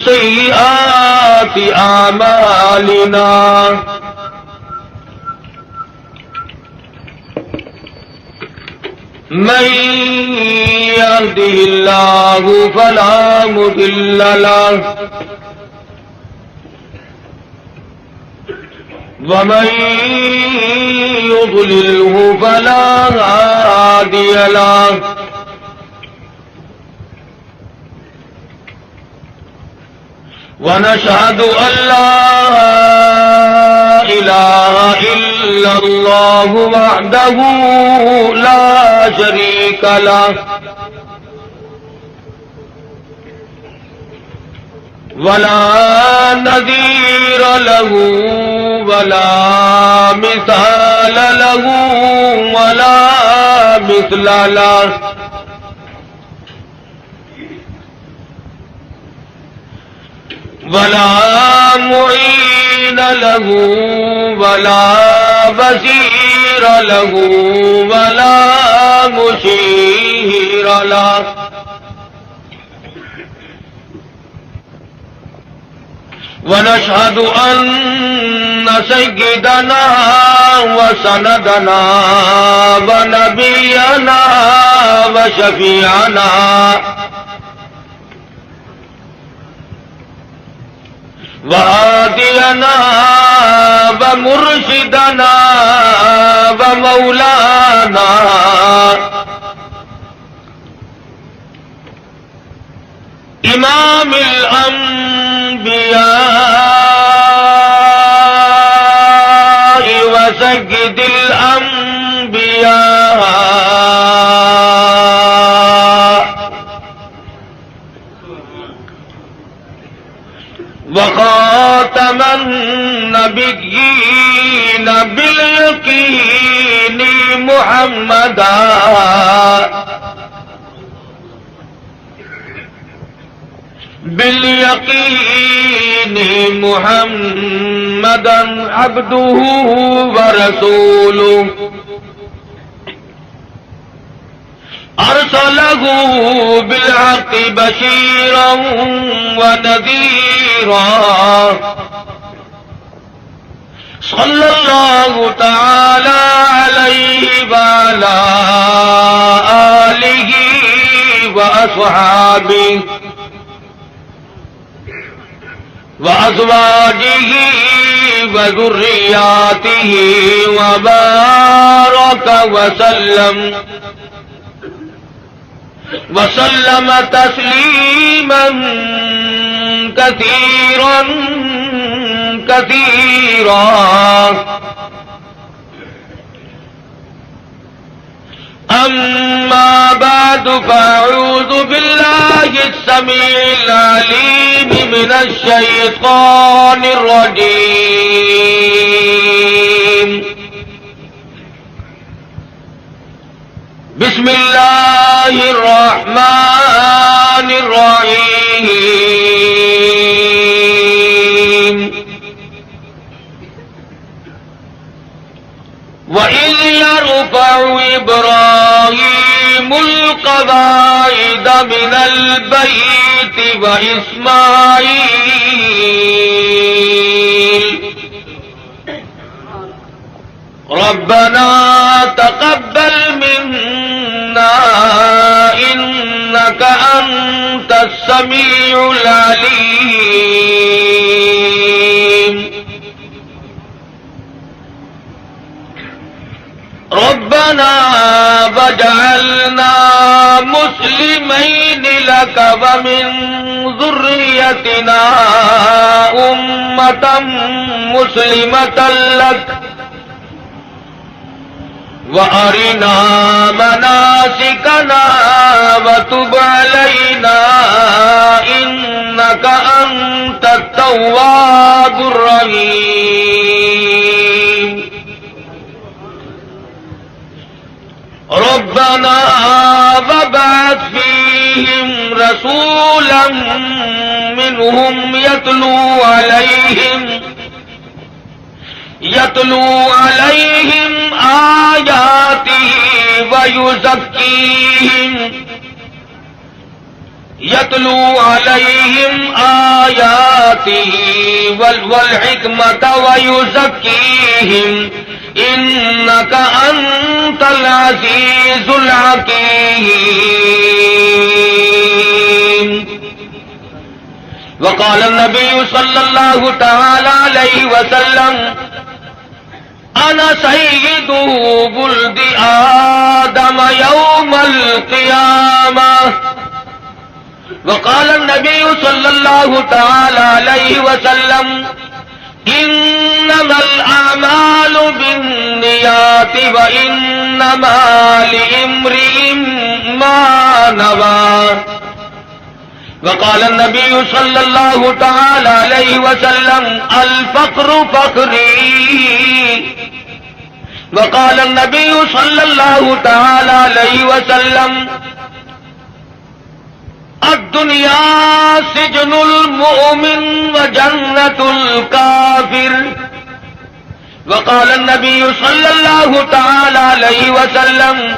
سيئات أعمالنا من يهده الله فلا مضل له ومن يضلله فلا هادي له ونشهد أن لا إله إلا الله وحده لا شريك له ولا نذير له ولا مثال له ولا مثل له ولا معين له ولا وزير له ولا مشير له ونشهد أن سيدنا وسندنا ونبينا وشفيعنا وهادينا ومرشدنا ومولانا إمام الأنبياء وسيد الأنبياء وخاتم النبيين باليقين محمدا باليقين محمدا عبده ورسوله أرسله بالحق بشيرا ونذيرا صلى الله تعالى عليه وعلى آله وأصحابه وأزواجه وذرياته وبارك وسلم تسليما كثيرا كثيرا. أما بعد فأعوذ بالله السميع العليم من الشيطان الرجيم. بسم الله الرحمن الرحيم. وإذ يرفع إبراهيم القواعد من البيت وإسماعيل ربنا تقبل منا إنك أنت السميع العليم. ربنا واجعلنا مسلمين لك ومن ذريتنا أمة مسلمة لك وأرنا مناسكنا وتب علينا إنك أنت التواب الرحيم. ربنا وابعث فيهم رسولا منهم يتلو عليهم آياته ويزكيهم آياته والحكمة ويزكيهم إنك أنت العزيز الحكيم. وقال النبي صلى الله تعالى عليه وسلم أنا سيد ولد آدم يوم القيامة. وقال النبي صلى الله تعالى عليه وسلم إنما الأعمال بالنيات وإنما لامرئ ما نوى. وقال النبي صلى الله تعالى عليه وسلم الفقر فقري. وقال النبي صلى الله تعالى عليه وسلم الدنيا سجن المؤمن وجنة الكافر. وقال النبي صلى الله تعالى عليه وسلم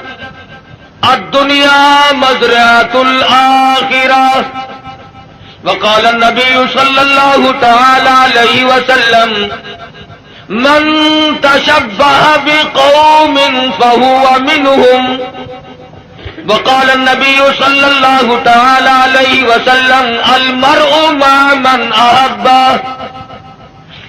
الدنيا مزرعة الآخرة. وقال النبي صلى الله تعالى عليه وسلم من تشبه بقوم فهو منهم. وقال النبي صلى الله تعالى عليه وسلم المرء مع من أحبه.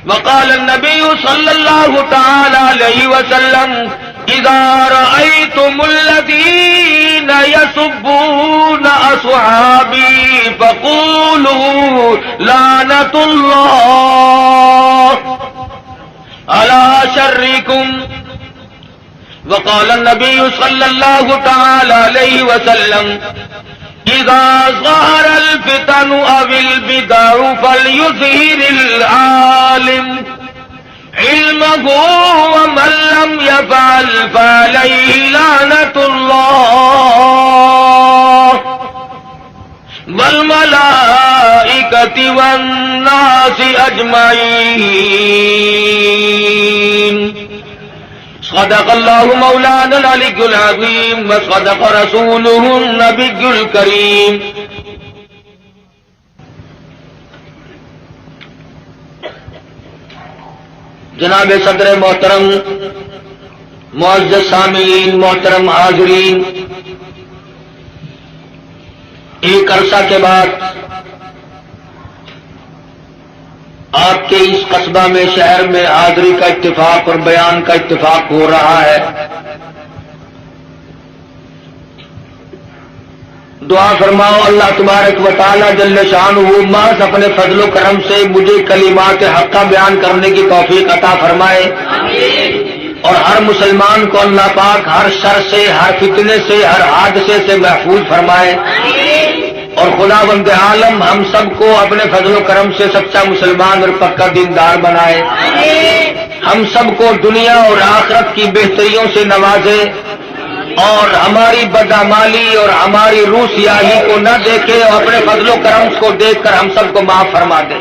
وقال النبي صلى الله تعالى عليه وسلم إذا رأيتم الذين يسبون أصحابي فقولوا لعنة الله على شركم. وقال النبي صلى الله تعالى عليه وسلم إذا ظهر الفتن أو البدع فليظهر العالم علمه ومن لم يفعل فعليه لعنة الله والملائكة والناس أجمعين. صدق الله مولانا العلي العظيم وصدق رسوله النبي الكريم. جناب صدر محترم، معزز سامعین، محترم حاضرین، ایک عرصہ کے بعد آپ کے اس قصبہ میں، شہر میں حاضری کا اتفاق اور بیان کا اتفاق ہو رہا ہے. دعا فرماؤ اللہ تبارک و تعالی جل شانہ محض اپنے فضل و کرم سے مجھے کلمات حقہ بیان کرنے کی توفیق عطا فرمائے. اور ہر مسلمان کو اللہ پاک ہر شر سے، ہر فتنے سے، ہر حادثے سے محفوظ فرمائے. اور خداوند عالم ہم سب کو اپنے فضل و کرم سے سچا مسلمان اور پکا دیندار بنائے. ہم سب کو دنیا اور آخرت کی بہتریوں سے نوازے اور ہماری بدعمالی اور ہماری روح سیاہی کو نہ دیکھے اور اپنے فضل و کرم کو دیکھ کر ہم سب کو معاف فرما دے.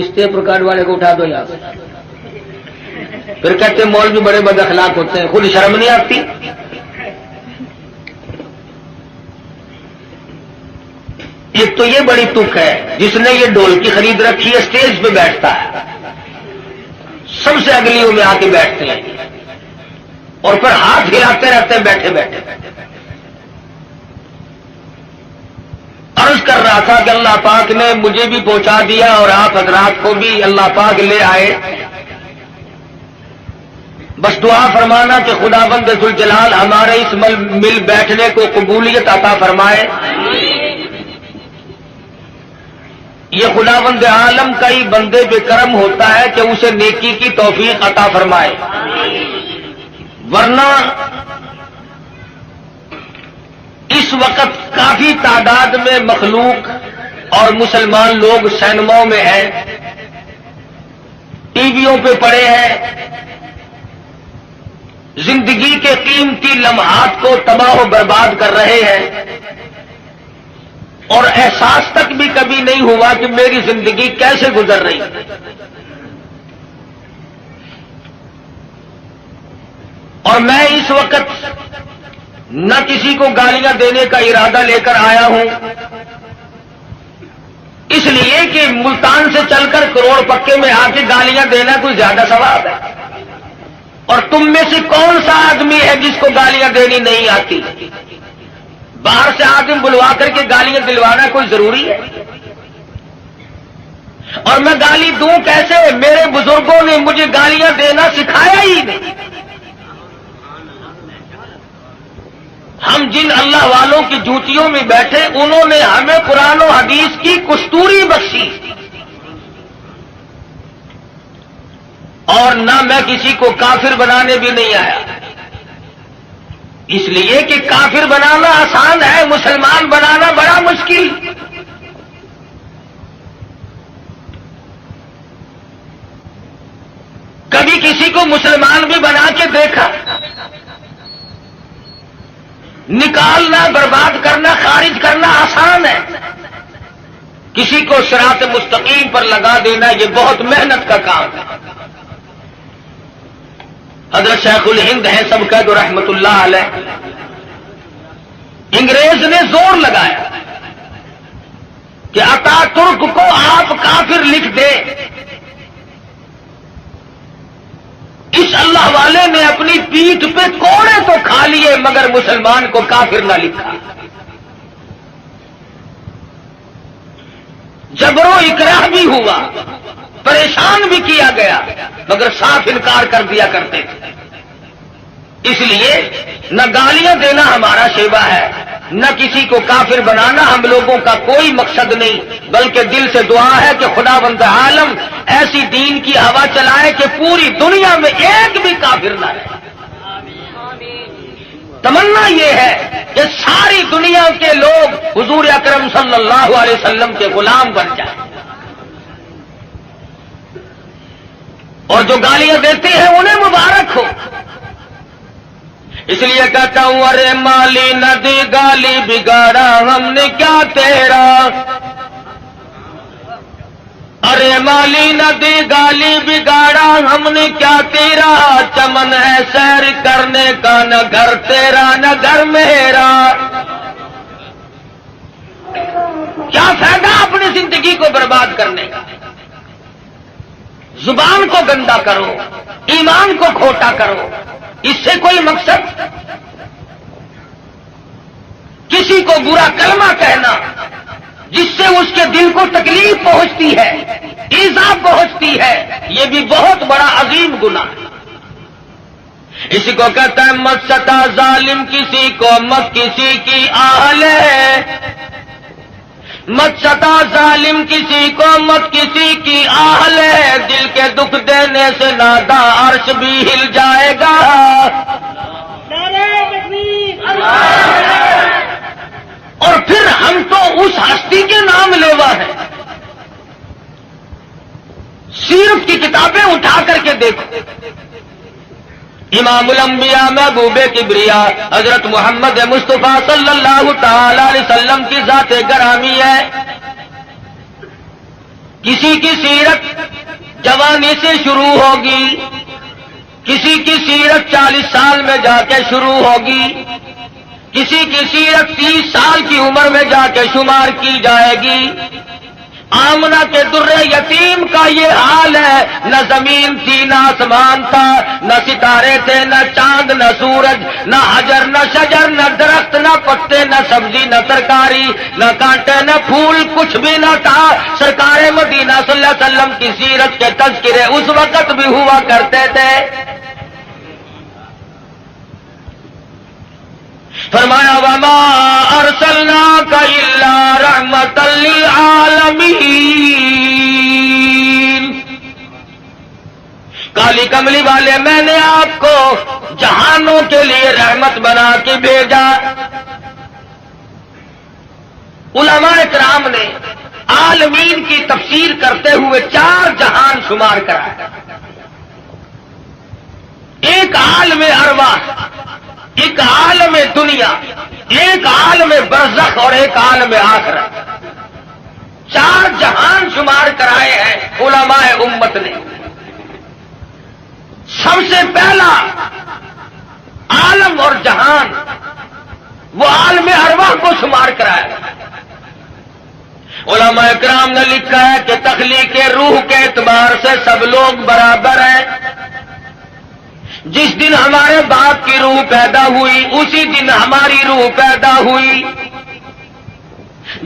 اس ٹیپ ریکارڈ والے کو اٹھا دو یہاں سے. پھر کہتے ہیں مولوی بڑے بد اخلاق ہوتے ہیں، خود شرم نہیں آتی؟ ایک تو یہ بڑی تک ہے جس نے یہ ڈھولکی خرید رکھی ہے، اسٹیج پہ بیٹھتا ہے، سب سے اگلیوں میں آ کے بیٹھتے ہیں اور پھر ہاتھ ہلاتے رہتے ہیں بیٹھے بیٹھے. عرض کر رہا تھا کہ اللہ پاک نے مجھے بھی پہنچا دیا اور آپ حضرات کو بھی اللہ پاک لے آئے. بس دعا فرمانا کہ خداوند ذوالجلال ہمارے اس مل بیٹھنے کو قبولیت عطا فرمائے. یہ خداوند عالم کا ہی بندے پہ کرم ہوتا ہے کہ اسے نیکی کی توفیق عطا فرمائے. ورنہ اس وقت کافی تعداد میں مخلوق اور مسلمان لوگ سینماؤں میں ہیں، ٹی ویوں پہ پڑے ہیں، زندگی کے قیمتی لمحات کو تباہ و برباد کر رہے ہیں اور احساس تک بھی کبھی نہیں ہوا کہ میری زندگی کیسے گزر رہی. اور میں اس وقت نہ کسی کو گالیاں دینے کا ارادہ لے کر آیا ہوں، اس لیے کہ ملتان سے چل کر کروڑ پکے میں آ کے گالیاں دینا کوئی زیادہ ثواب ہے؟ اور تم میں سے کون سا آدمی ہے جس کو گالیاں دینی نہیں آتی؟ باہر سے آدمی بلوا کر کے گالیاں دلوانا کوئی ضروری ہے؟ اور میں گالی دوں کیسے؟ میرے بزرگوں نے مجھے گالیاں دینا سکھایا ہی نہیں۔ ہم جن اللہ والوں کی جوتیوں میں بیٹھے انہوں نے ہمیں قرآن و حدیث کی کستوری بخشی، اور نہ میں کسی کو کافر بنانے بھی نہیں آیا، اس لیے کہ کافر بنانا آسان ہے، مسلمان بنانا بڑا مشکل۔ کبھی کسی کو مسلمان بھی بنا کے دیکھا؟ نکالنا، برباد کرنا، خارج کرنا آسان ہے، کسی کو صراط مستقیم پر لگا دینا یہ بہت محنت کا کام ہے۔ حضرت شیخ الہند ہیں سب قید رحمت اللہ علیہ، انگریز نے زور لگایا کہ اتا ترک کو آپ کافر لکھ دے۔ اس اللہ والے نے اپنی پیٹھ پہ کوڑے تو کھا لیے مگر مسلمان کو کافر نہ لکھا۔ جبر و اکراہ بھی ہوا، پریشان بھی کیا گیا، مگر صاف انکار کر دیا کرتے تھے۔ اس لیے نہ گالیاں دینا ہمارا شیوا ہے، نہ کسی کو کافر بنانا ہم لوگوں کا کوئی مقصد نہیں، بلکہ دل سے دعا ہے کہ خداوند عالم ایسی دین کی ہوا چلائے کہ پوری دنیا میں ایک بھی کافر نہ رہے۔ تمنا یہ ہے کہ ساری دنیا کے لوگ حضور اکرم صلی اللہ علیہ وسلم کے غلام بن جائیں، اور جو گالیاں دیتے ہیں انہیں مبارک ہو۔ اس لیے کہتا ہوں ارے مالی ندی گالی بگاڑا ہم نے کیا تیرا، ارے مالی ندی گالی بگاڑا ہم نے کیا تیرا، چمن ہے سیر کرنے کا نہ گھر تیرا نہ گھر میرا۔ کیا فائدہ اپنی زندگی کو برباد کرنے کا؟ زبان کو گندا کرو، ایمان کو کھوٹا کرو، اس سے کوئی مقصد؟ کسی کو برا کلمہ کہنا جس سے اس کے دل کو تکلیف پہنچتی ہے، ایذا پہنچتی ہے، یہ بھی بہت بڑا عظیم گناہ ہے۔ اسی کو کہتا ہے مت ستا ظالم کسی کو مت کسی کی آل ہے، مت ستا ظالم کسی کو مت کسی کی آل ہے، دل کے دکھ دینے سے نادا عرش بھی ہل جائے گا۔ اور پھر ہم تو اس ہستی کے نام لیوا ہیں۔ سیرت کی کتابیں اٹھا کر کے دیکھو، امام الانبیاء محبوب کبریا حضرت محمد مصطفیٰ صلی اللہ تعالی علیہ وسلم کی ذات گرامی ہے۔ کسی کی سیرت جوانی سے شروع ہوگی، کسی کی سیرت 40 سال میں جا کے شروع ہوگی، کسی کی سیرت 30 سال کی عمر میں جا کے شمار کی جائے گی۔ آمنہ کے در یتیم کا یہ حال ہے، نہ زمین تھی نہ آسمان تھا، نہ ستارے تھے نہ چاند نہ سورج، نہ حجر نہ شجر، نہ درخت نہ پتے، نہ سبزی نہ ترکاری، نہ کانٹے نہ پھول، کچھ بھی نہ تھا۔ سرکار مدینہ صلی اللہ علیہ وسلم کی سیرت کے تذکرے اس وقت بھی ہوا کرتے تھے۔ فرمایا وما ارسلناک الا رحمۃ للعالمین، کالی کملی والے میں نے آپ کو جہانوں کے لیے رحمت بنا کے بھیجا۔ علماء کرام نے عالمین کی تفسیر کرتے ہوئے 4 جہان شمار کرایا، ایک عالم ارواح، ایک عالم دنیا، ایک عالم برزخ اور ایک عالم آخرت۔ 4 جہان شمار کرائے ہیں علماء امت نے۔ سب سے پہلا عالم اور جہان وہ عالم ارواح کو شمار کرایا۔ علماء کرام نے لکھا ہے کہ تخلیق روح کے اعتبار سے سب لوگ برابر ہیں۔ جس دن ہمارے باپ کی روح پیدا ہوئی اسی دن ہماری روح پیدا ہوئی،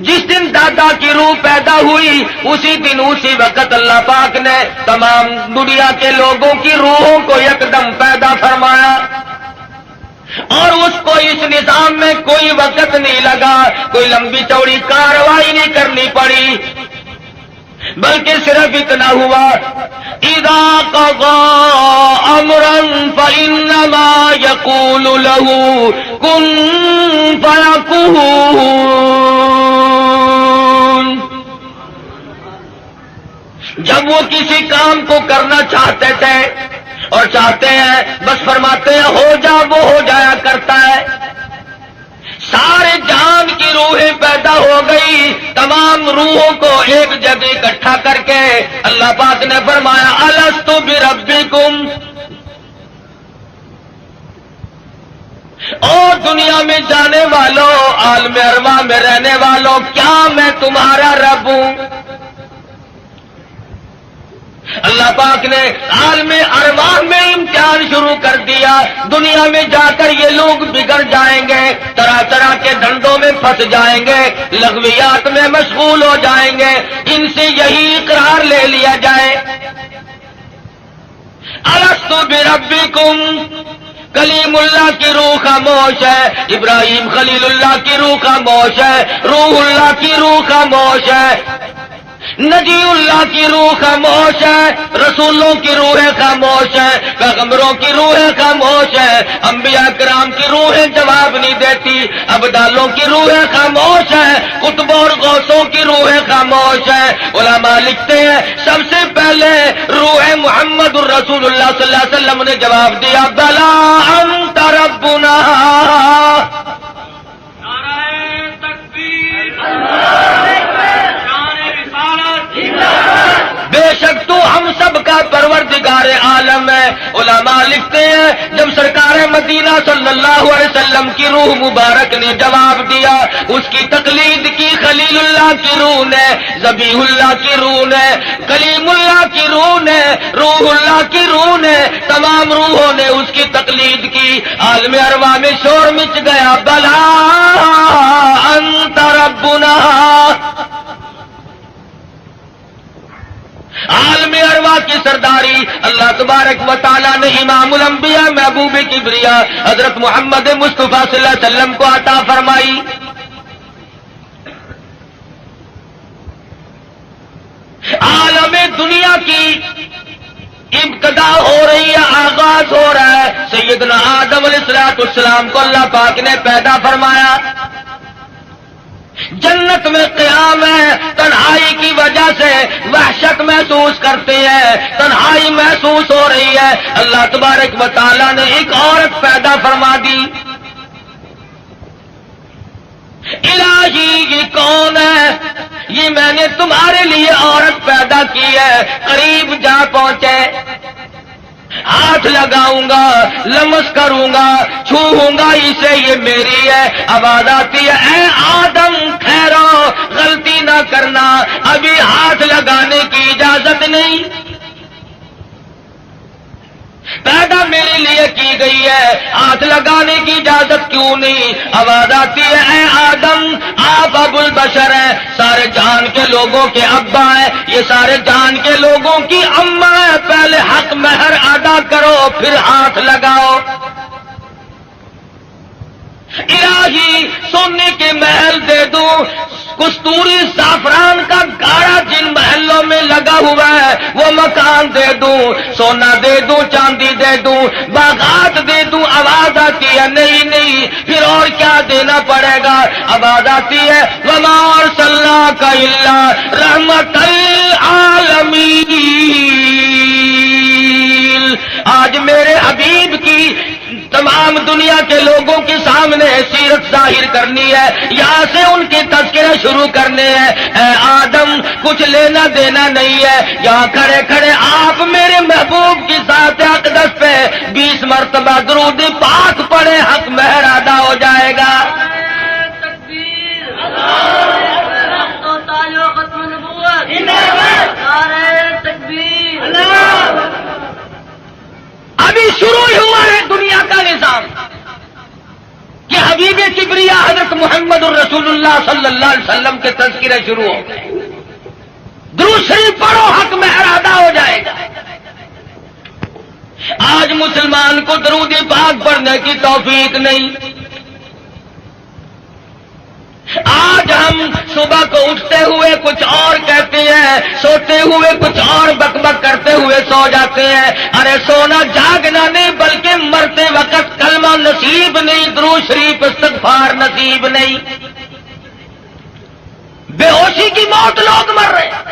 جس دن دادا کی روح پیدا ہوئی اسی دن اسی وقت اللہ پاک نے تمام دنیا کے لوگوں کی روحوں کو یکدم پیدا فرمایا، اور اس کو اس نظام میں کوئی وقت نہیں لگا، کوئی لمبی چوڑی کارروائی نہیں کرنی پڑی، بلکہ صرف اتنا ہوا اذا قضى امرا فانما يقول له كن فيكون۔ جب وہ کسی کام کو کرنا چاہتے تھے اور چاہتے ہیں بس فرماتے ہیں ہو جا، وہ ہو جایا کرتا ہے۔ سارے جان کی روحیں پیدا ہو گئی، تمام روحوں کو ایک جگہ اکٹھا کر کے اللہ پاک نے فرمایا الستو بربکم، اور دنیا میں جانے والوں، عالم ارواح میں رہنے والوں، کیا میں تمہارا رب ہوں؟ اللہ پاک نے عالم ارواح میں امتحان شروع کر دیا۔ دنیا میں جا کر یہ لوگ بگڑ جائیں گے، طرح طرح کے دھندوں میں پھنس جائیں گے، لغویات میں مشغول ہو جائیں گے، ان سے یہی اقرار لے لیا جائے الستو بربکم۔ کلیم اللہ کی روح خاموش ہے، ابراہیم خلیل اللہ کی روح خاموش ہے، روح اللہ کی روح خاموش ہے، نجی اللہ کی روح خاموش ہے، رسولوں کی روحیں خاموش ہیں، پیغمبروں کی روحیں خاموش ہیں، انبیاء کرام کی روحیں جواب نہیں دیتی، ابدالوں کی روحیں خاموش ہیں، قطبوں اور غوثوں کی روحیں خاموش ہیں۔ علماء لکھتے ہیں سب سے پہلے روح محمد الرسول اللہ صلی اللہ علیہ وسلم نے جواب دیا بلا انت ربنا۔ بے شک تو ہم سب کا پروردگار عالم ہے۔ علماء لکھتے ہیں جب سرکار مدینہ صلی اللہ علیہ وسلم کی روح مبارک نے جواب دیا، اس کی تقلید کی خلیل اللہ کی روح نے، ذبیح اللہ کی روح نے، کلیم اللہ کی روح نے، روح اللہ کی روح نے، تمام روحوں نے اس کی تقلید کی۔ عالم ارواح میں شور مچ گیا بلا انت ربنا۔ عالم ارواح کی سرداری اللہ تبارک و تعالیٰ نے امام الانبیاء محبوب کبریا حضرت محمد مصطفیٰ صلی اللہ علیہ وسلم کو عطا فرمائی۔ عالم دنیا کی ابتدا ہو رہی ہے، آغاز ہو رہا ہے۔ سیدنا آدم علیہ السلام کو اللہ پاک نے پیدا فرمایا، جنت میں قیام ہے، تنہائی کی وجہ سے وحشت محسوس کرتے ہیں، تنہائی محسوس ہو رہی ہے، اللہ تبارک و تعالیٰ نے ایک عورت پیدا فرما دی۔ الہی یہ کون ہے؟ یہ میں نے تمہارے لیے عورت پیدا کی ہے۔ قریب جا پہنچے، ہاتھ لگاؤں گا، لمس کروں گا، چھوؤں گا اسے، یہ میری ہے۔ آواز آتی ہے اے آدم ٹھہرو، غلطی نہ کرنا، ابھی ہاتھ لگانے کی اجازت نہیں، پیدا میرے لیے کی گئی ہے، ہاتھ لگانے کی اجازت کیوں نہیں؟ آواز آتی ہے اے آدم آپ ابو البشر ہیں، سارے جان کے لوگوں کے ابا ہیں، یہ سارے جان کے لوگوں کی اماں ہے، پہلے حق مہر ادا کرو پھر ہاتھ لگاؤ۔ الہی سونے کے محل دے دوں، کستوری زعفران کا گاڑا جن محلوں میں لگا ہوا ہے وہ مکان دے دوں، سونا دے دوں، چاندی دے دوں، باغات دے دوں۔ آواز آتی ہے نہیں نہیں، پھر اور کیا دینا پڑے گا؟ آواز آتی ہے وما ارسلناک الا رحمۃ للعالمین۔ آج میرے حبیب کی تمام دنیا کے لوگوں کے سامنے سیرت ظاہر کرنی ہے، یہاں سے ان کے تذکرے شروع کرنے ہیں۔ اے آدم کچھ لینا دینا نہیں ہے، یہاں کھڑے کھڑے آپ میرے محبوب کی ذات اقدس پہ 20 مرتبہ درود پاک پڑھے، حق مہر ادا ہو جائے گا۔ دنیا کا نظام کہ حبیب کبریا حضرت محمد الرسول اللہ صلی اللہ علیہ وسلم کے تذکرے شروع ہو گئے. درود شریف پڑھو حق مہر ادا ہو جائے گا. آج مسلمان کو درود پاک پڑھنے کی توفیق نہیں. آج ہم صبح کو اٹھتے ہوئے کچھ اور کہتے ہیں, سوتے ہوئے کچھ اور بک بک کرتے ہوئے سو جاتے ہیں. ارے سونا جاگنا نہیں بلکہ مرتے وقت کلمہ نصیب نہیں, درود شریف استغفار نصیب نہیں. بے ہوشی کی موت لوگ مر رہے ہیں.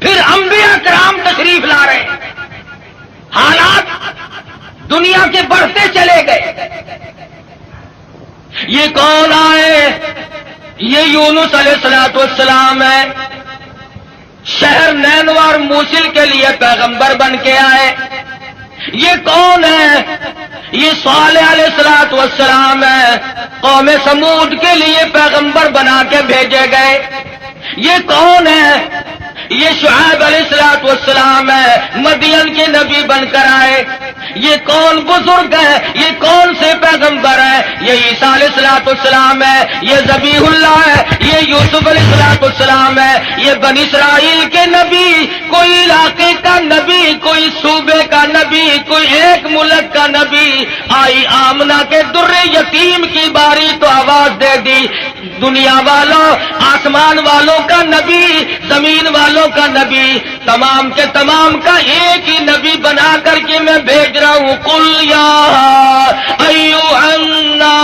پھر انبیاء کرام تشریف لا رہے ہیں. حالات دنیا کے بڑھتے چلے گئے. یہ کون آئے؟ یہ یونس علیہ السلام ہے. شہر نینوا اور موصل کے لیے پیغمبر بن کے آئے. یہ کون ہے؟ یہ صالح علیہ السلام ہے. قوم سمود کے لیے پیغمبر بنا کے بھیجے گئے. یہ کون ہے؟ یہ شعیب علیہ السلام ہے, مدین کے نبی بن کر آئے. یہ کون بزرگ ہے؟ یہ کون سے پیغمبر ہے؟ یہ عیسیٰ علیہ السلام ہے, یہ ذبیح اللہ ہے, یہ یوسف علیہ السلام ہے, یہ بنی اسرائیل کے نبی. کوئی علاقے کا نبی, کوئی صوبے کا نبی, کوئی ایک ملک کا نبی. آئی آمنہ کے در یتیم کی باری تو آواز دے دی, دنیا والوں, آسمان والوں کا نبی, زمین والوں کا نبی, تمام کے تمام کا ایک ہی نبی بنا کر کے میں بھیج رہا ہوں. قل یا ایھا الناس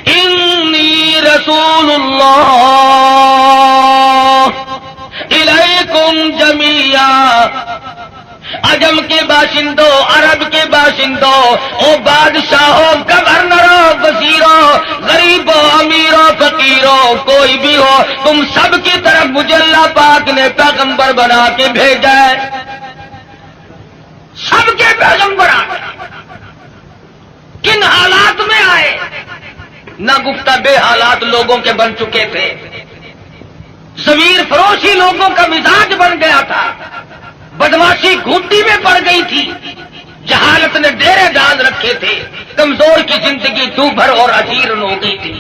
انی رسول اللہ الیکم جمیعا. عجم کے باشندوں, عرب کے باشندوں, او بادشاہوں, گورنروں, وزیروں, غریبوں, امیروں, فقیروں, کوئی بھی ہو, تم سب کی طرف مجھے اللہ پاک نے پیغمبر بنا کے بھیجا ہے. سب کے پیغمبر آئے. کن حالات میں آئے؟ نہ گفتہ بے حالات لوگوں کے بن چکے تھے. ضمیر فروشی لوگوں کا مزاج بن گیا تھا. بدماشی گھوٹی میں پڑ گئی تھی. جہالت نے ڈیرے ڈال رکھے تھے. کمزور کی زندگی دوبھر اور اجیرن ہو گئی تھی.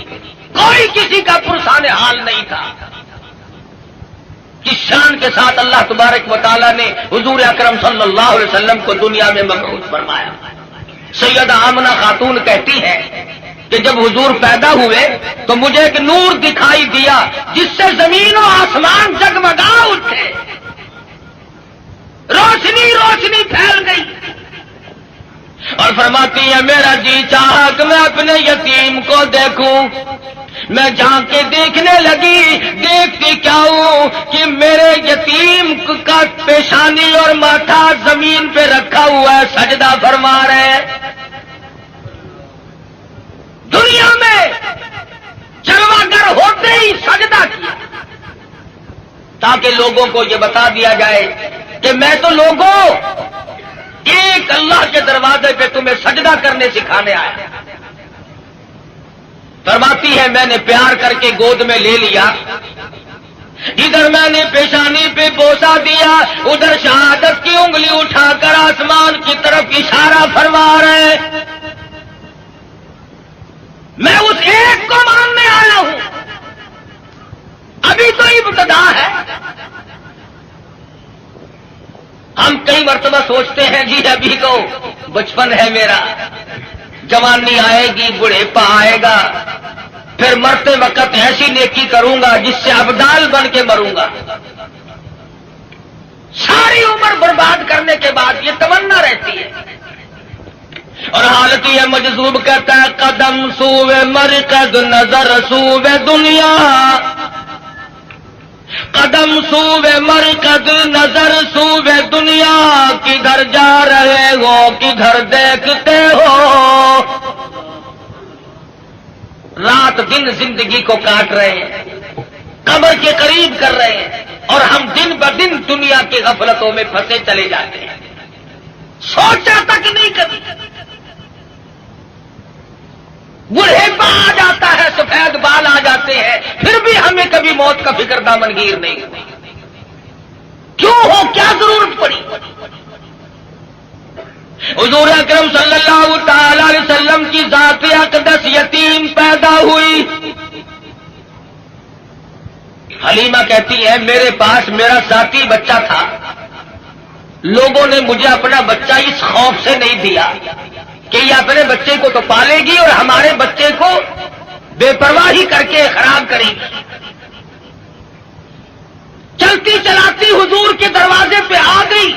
کوئی کسی کا پرسان حال نہیں تھا. کس شان کے ساتھ اللہ تبارک و تعالیٰ نے حضور اکرم صلی اللہ علیہ وسلم کو دنیا میں مبعوث فرمایا. سیدہ آمنہ خاتون کہتی ہے کہ جب حضور پیدا ہوئے تو مجھے ایک نور دکھائی دیا جس سے زمین و آسمان جگمگا اٹھے. روشنی روشنی پھیل گئی اور فرماتی ہے میرا جی چاہا کہ میں اپنے یتیم کو دیکھوں. میں جا کے دیکھنے لگی. دیکھتی کیا ہوں کہ میرے یتیم کا پیشانی اور ماتھا زمین پہ رکھا ہوا ہے, سجدہ فرما رہے ہیں. دنیا میں چرواگر ہوتے ہی سجدہ کیا تاکہ لوگوں کو یہ بتا دیا جائے کہ میں تو لوگوں ایک اللہ کے دروازے پہ تمہیں سجدہ کرنے سکھانے آیا. فرماتی ہے میں نے پیار کر کے گود میں لے لیا. ادھر میں نے پیشانی پہ بوسا دیا, ادھر شہادت کی انگلی اٹھا کر آسمان کی طرف اشارہ فرما رہے. میں اس ایک کو ماننے آیا ہوں. ابھی تو ابتدا ہے. ہم کئی مرتبہ سوچتے ہیں جی ابھی تو بچپن ہے میرا, جوانی آئے گی, بڑھیپا آئے گا, پھر مرتے وقت ایسی نیکی کروں گا جس سے ابدال بن کے مروں گا. ساری عمر برباد کرنے کے بعد یہ تمنا رہتی ہے. اور حالت یہ مجذوب کہتا ہے قدم سوئے مرکز نظر سوئے دنیا, قدم سوئے مرکز نظر سوئے دنیا, کدھر جا رہے ہو کدھر دیکھتے ہو. رات دن زندگی کو کاٹ رہے ہیں, قبر کے قریب کر رہے ہیں, اور ہم دن بدن دنیا کی غفلتوں میں پھنسے چلے جاتے ہیں. سوچا تک نہیں کبھی. بڑھیپا آ جاتا ہے, سفید بال آ جاتے ہیں, پھر بھی ہمیں کبھی موت کا فکر دامنگیر نہیں. کیوں ہو، کیا ضرورت پڑی؟ حضور اکرم صلی اللہ تعالی علیہ وسلم کی ذات اقدس یتیم پیدا ہوئی. حلیمہ کہتی ہے میرے پاس میرا ذاتی بچہ تھا، لوگوں نے مجھے اپنا بچہ اس خوف سے نہیں دیا کہ یہ اپنے بچے کو تو پالے گی اور ہمارے بچے کو بے پرواہی کر کے خراب کرے گی. چلتی چلاتی حضور کے دروازے پہ آ گئی،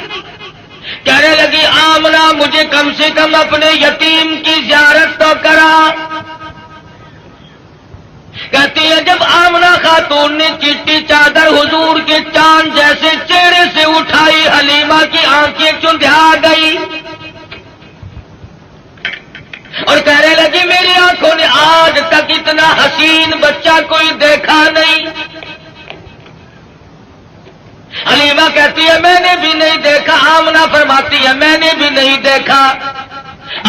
کہنے لگی آمنہ مجھے کم سے کم اپنے یتیم کی زیارت تو کرا. کہتی ہے جب آمنہ خاتون نے چٹی چادر حضور کے چاند جیسے چہرے سے اٹھائی، حلیمہ کی آنکھیں چندھا گئی اور کہنے لگی میری آنکھوں نے آج تک اتنا حسین بچہ کوئی دیکھا نہیں. حلیمہ کہتی ہے میں نے بھی نہیں دیکھا. آمنہ فرماتی ہے میں نے بھی نہیں دیکھا.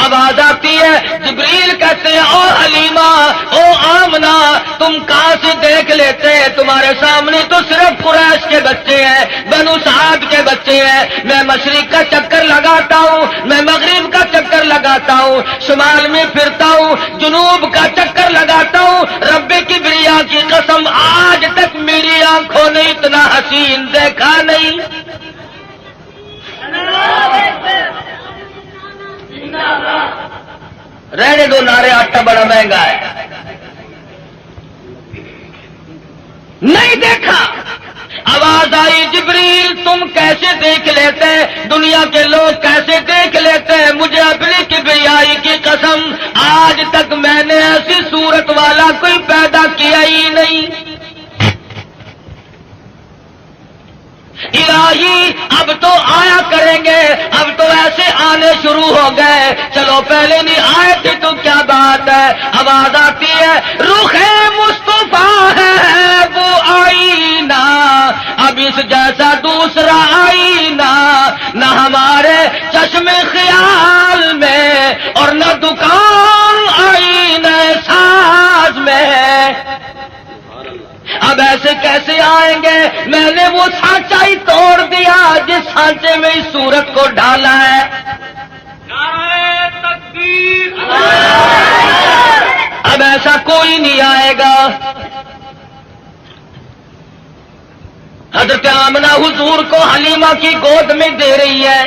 آواز آتی ہے، جبریل کہتے ہیں او حلیمہ او آمنہ تم کہاں سے دیکھ لیتے؟ تمہارے سامنے تو صرف قریش کے بچے ہیں، بنو سعد کے بچے ہیں. میں مشرق کا چکر لگاتا ہوں، میں مغرب کا چکر لگاتا ہوں، شمال میں پھرتا ہوں، جنوب کا چکر لگاتا ہوں. رب کبریا کی قسم آج تک میری آنکھوں نے اتنا حسین دیکھا نہیں. رہنے دو نعرے، آٹا بڑا مہنگا ہے. نہیں دیکھا. آواز آئی جبریل تم کیسے دیکھ لیتے؟ دنیا کے لوگ کیسے دیکھ لیتے؟ مجھے اپنی کبریائی کی قسم آج تک میں نے ایسی صورت والا کوئی پیدا کیا ہی نہیں. الہی اب تو آیا کریں گے، اب تو ایسے آنے شروع ہو گئے. چلو پہلے نہیں آئے تھے تو کیا بات ہے. آواز آتی ہے رخ مصطفیٰ ہے وہ آئینہ، اب اس جیسا دوسرا آئینہ نہ ہمارے چشم خیال میں اور نہ دکان آئینہ ساز میں. اب ایسے کیسے آئیں گے؟ میں نے وہ سانچا ہی توڑ دیا جس سانچے میں اس صورت کو ڈالا ہے. نعرہ تکبیر. اب ایسا کوئی نہیں آئے گا. حضرت آمنہ حضور کو حلیمہ کی گود میں دے رہی ہے.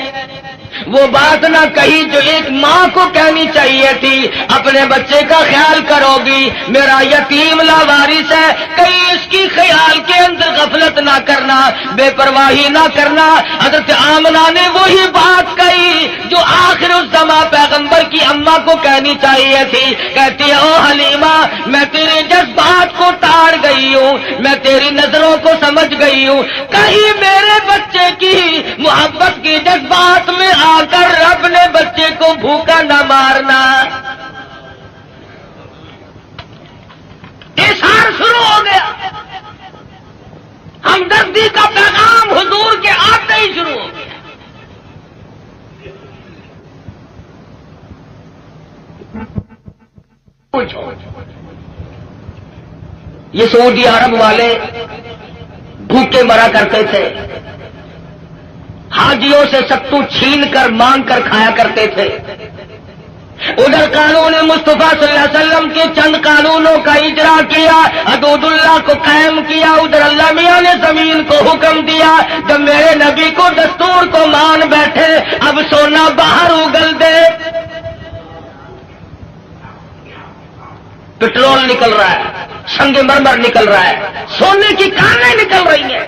وہ بات نہ کہی جو ایک ماں کو کہنی چاہیے تھی، اپنے بچے کا خیال کرو گی، میرا یتیم لاوارث ہے، کہیں اس کی خیال کے اندر غفلت نہ کرنا، بے پرواہی نہ کرنا. حضرت آمنہ نے وہی بات کہی جو آخر الزماں پیغمبر کی اماں کو کہنی چاہیے تھی. کہتی ہے او حلیمہ میں تیرے جذبات کو تاڑ گئی ہوں، میں تیری نظروں کو سمجھ گئی ہوں، کہیں میرے بچے کی محبت کی جذبات میں آ کر رب نے بچے کو بھوکا نہ مارنا. اظہار شروع ہو گیا، ہمدردی کا پیغام حضور کے آتے ہی شروع ہو گیا. یہ سعودی عرب والے بھوکے مرا کرتے تھے، حاجیوں سے ستو چھین کر مانگ کر کھایا کرتے تھے. ادھر قانون مصطفیٰ صلی اللہ علیہ وسلم کے چند قانونوں کا اجرا کیا، حدود اللہ کو قائم کیا. ادھر اللہ میاں نے زمین کو حکم دیا جب میرے نبی کو دستور کو مان بیٹھے اب سونا باہر اگل دے. پٹرول نکل رہا ہے، سنگ مرمر نکل رہا ہے، سونے کی کانیں نکل رہی ہیں.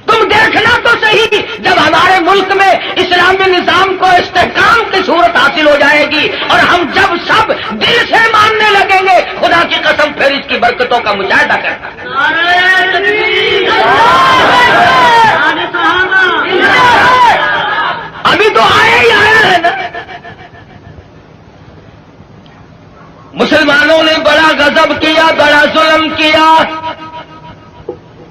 تم دیکھنا تو صحیح جب ہمارے ملک میں اسلامی نظام کو استحکام کی صورت حاصل ہو جائے گی اور ہم جب سب دل سے ماننے لگیں گے خدا کی قسم پھر اس کی برکتوں کا مشاہدہ کرتا ہے. ابھی تو آیا ہی آیا ہے نا. مسلمانوں نے بڑا غضب کیا، بڑا ظلم کیا.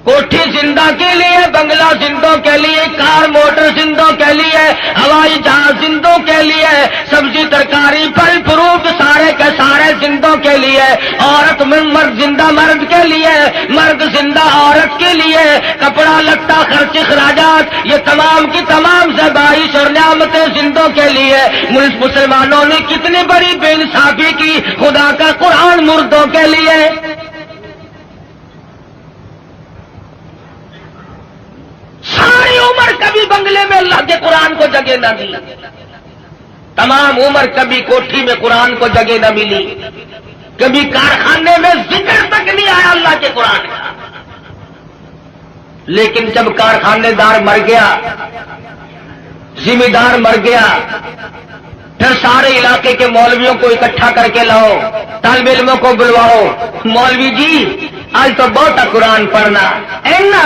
کوٹھی زندہ کے لیے، بنگلہ زندوں کے لیے، کار موٹر زندوں کے لیے، ہوائی جہاز زندوں کے لیے، سبزی ترکاری پھل فروٹ سارے کے سارے زندوں کے لیے، عورت مرد زندہ مرد کے لیے، مرد زندہ عورت کے لیے، کپڑا لتا خرچ اخراجات یہ تمام کی تمام زبائش اور نعمتیں زندوں کے لیے۔ مسلمانوں نے کتنی بڑی بے انصافی کی، خدا کا قرآن مردوں کے لیے۔ ساری عمر کبھی بنگلے میں اللہ کے قرآن کو جگہ نہ ملی، تمام عمر کبھی کوٹھی میں قرآن کو جگہ نہ ملی، کبھی کارخانے میں ذکر تک نہیں آیا اللہ کے قرآن کا۔ لیکن جب کارخانے دار مر گیا، ذمہ دار مر گیا، پھر سارے علاقے کے مولویوں کو اکٹھا کر کے لاؤ، طالب علموں کو بلواؤ، مولوی جی آج تو بہت قرآن پڑھنا، اینا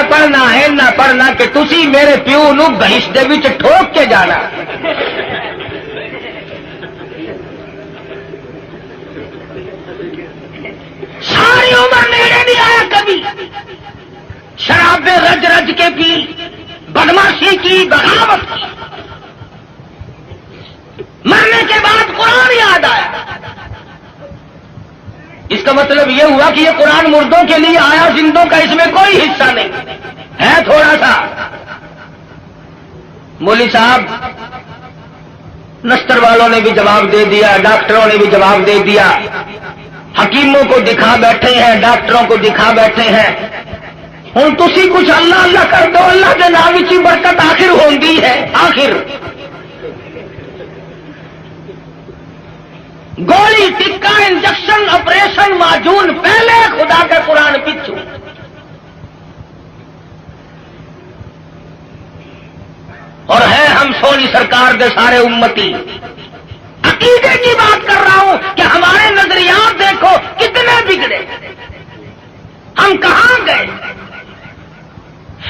پڑھنا کہ تسی میرے پیو نو بہشت دے وچ ٹھوک کے جانا۔ ساری عمر نیڑے نہیں آیا کبھی، شرابیں رج رج کے پی، بدماشی کی، بغاوت کی، مرنے کے بعد قرآن یاد آیا۔ اس کا مطلب یہ ہوا کہ یہ قرآن مردوں کے لیے آیا، زندوں کا اس میں کوئی حصہ نہیں ہے، تھوڑا سا۔ مولوی صاحب نستر والوں نے بھی جواب دے دیا، ڈاکٹروں نے بھی جواب دے دیا، حکیموں کو دکھا بیٹھے ہیں، ڈاکٹروں کو دکھا بیٹھے ہیں۔ ہوں تسی کچھ اللہ اللہ کر دو، اللہ کے نام کی برکت آخر ہوندی ہے، آخر گولی ٹکا انجیکشن آپریشن معجون پہلے، خدا کا قرآن پیچھو۔ اور ہے ہم سونی سرکار دے سارے امتی۔ عقیدے کی بات کر رہا ہوں کہ ہمارے نظریات دیکھو کتنے بگڑے، ہم کہاں گئے؟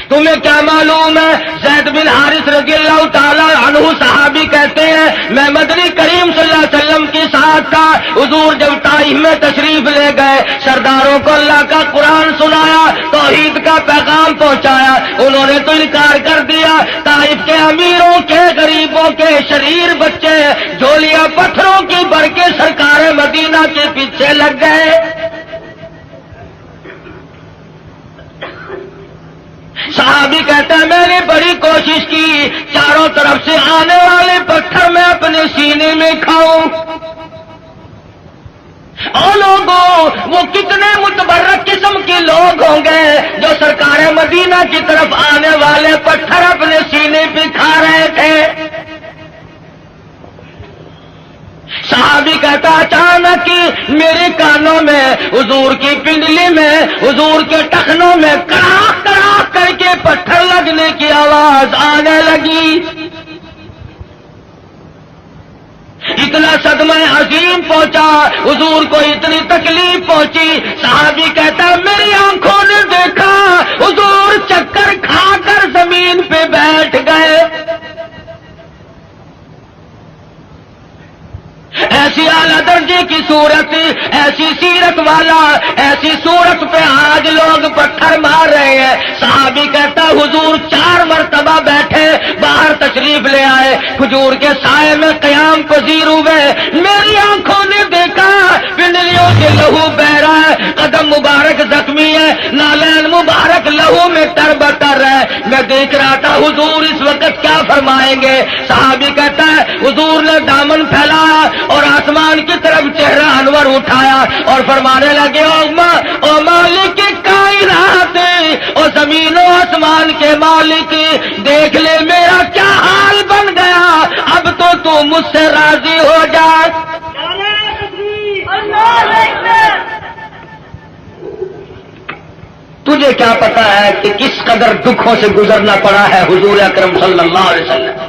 تمہیں کیا معلوم ہے؟ زید بن حارث رضی اللہ تعالی عنہ صحابی کہتے ہیں میں مدنی کریم صلی اللہ علیہ وسلم کے ساتھ تھا، حضور جب طائف میں تشریف لے گئے، سرداروں کو اللہ کا قرآن سنایا، توحید کا پیغام پہنچایا، انہوں نے تو انکار کر دیا۔ طائف کے امیروں کے، غریبوں کے، شریر بچے جھولیاں پتھروں کی بھر کے سرکار مدینہ کے پیچھے لگ گئے۔ صحابی کہتا ہے میں نے بڑی کوشش کی، چاروں طرف سے آنے والے پتھر میں اپنے سینے میں کھاؤں۔ اور لوگوں وہ کتنے متبرک قسم کے لوگ ہوں گے جو سرکار مدینہ کی طرف آنے والے پتھر اپنے سینے پہ کھا رہے تھے۔ صحابی کہتا اچانک میرے کانوں میں، حضور کی پنڈلی میں، حضور کے ٹخنوں میں کڑاک کڑاک کر کے پتھر لگنے کی آواز آنے لگی۔ اتنا صدمہ عظیم پہنچا، حضور کو اتنی تکلیف پہنچی۔ صحابی کہتا میری آنکھوں نے دیکھا حضور چکر کھا کر زمین پہ بیٹھ گئے۔ ایسی اعلیٰ درجے کی صورت، ایسی سیرت والا، ایسی صورت پہ آج لوگ پتھر مار رہے ہیں۔ صحابی کہتا حضور 4 مرتبہ بیٹھے، باہر تشریف لے آئے، کھجور کے سائے میں قیام پذیر ہوئے۔ میری آنکھوں نے دیکھا پنڈلیوں کے لہو بہ رہا ہے، قدم مبارک زخمی ہے، نالین مبارک لہو میں تر بتر ہے۔ میں دیکھ رہا تھا حضور اس وقت کیا فرمائیں گے۔ صحابی کہتا ہے حضور نے دامن پھیلایا اور آسمان کی طرف چہرہ انور اٹھایا اور فرمانے لگے او مالک کائنات، او زمین و آسمان کے مالک، دیکھ لے میرا کیا حال بن گیا، اب تو مجھ سے راضی ہو جا۔ تجھے کیا پتا ہے کہ کس قدر دکھوں سے گزرنا پڑا ہے حضور اکرم صلی اللہ علیہ وسلم۔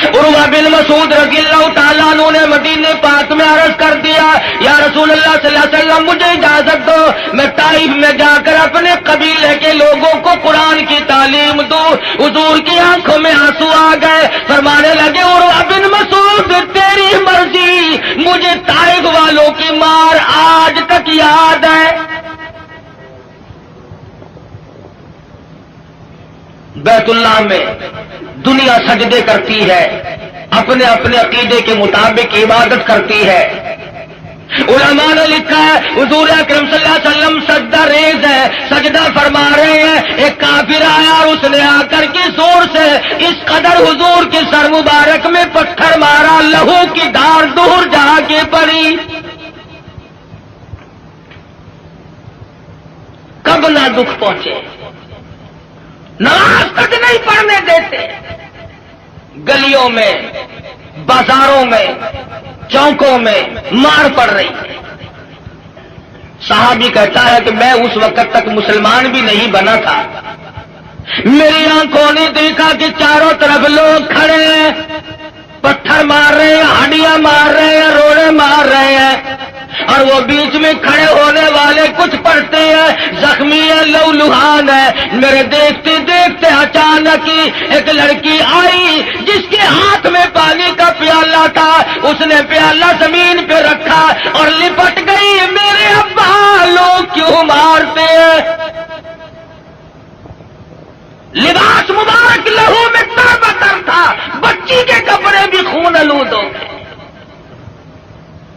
عروہ بن مسعود رضی اللہ تعالیٰ عنہ نے مدینے پاک میں عرض کر دیا یا رسول اللہ صلی اللہ علیہ وسلم مجھے اجازت دو میں طائف میں جا کر اپنے قبیلے کے لوگوں کو قرآن کی تعلیم دوں۔ حضور کی آنکھوں میں آنسو آ گئے، فرمانے لگے عروہ بن مسعود تیری مرضی، مجھے طائف والوں کی مار آج تک یاد ہے۔ بیت اللہ میں دنیا سجدے کرتی ہے، اپنے اپنے عقیدے کے مطابق عبادت کرتی ہے. علماء نے لکھا ہے حضور اکرم صلی اللہ علیہ وسلم سجدہ ریز ہے، سجدہ فرما رہے ہیں. ایک کافر آیا اور اس نے آ کر کے زور سے اس قدر حضور کے سر مبارک میں پتھر مارا، لہو کی دھار دور جا کے پڑی. کب نہ دکھ پہنچے، نماز تک نہیں پڑھنے دیتے. گلیوں میں، بازاروں میں، چوکوں میں مار پڑ رہی ہے. صحابی کہتا ہے کہ میں اس وقت تک مسلمان بھی نہیں بنا تھا، میری آنکھوں نے دیکھا کہ چاروں طرف لوگ کھڑے ہیں، پتھر مار رہے ہیں، ہڈیاں مار رہے ہیں، روڑے مار رہے ہیں، اور وہ بیچ میں کھڑے ہونے والے کچھ پڑھتے ہیں، زخمی ہے، لہولہان ہے. میرے دیکھتے دیکھتے اچانک ہی ایک لڑکی آئی جس کے ہاتھ میں پانی کا پیالہ تھا، اس نے پیالہ زمین پہ رکھا اور لپٹ گئی. میرے ابا لوگ کیوں مارتے ہیں؟ لباس مبارک لہو میں تر بتر تھا، بچی کے کپڑے بھی خون آلود ہو گئے.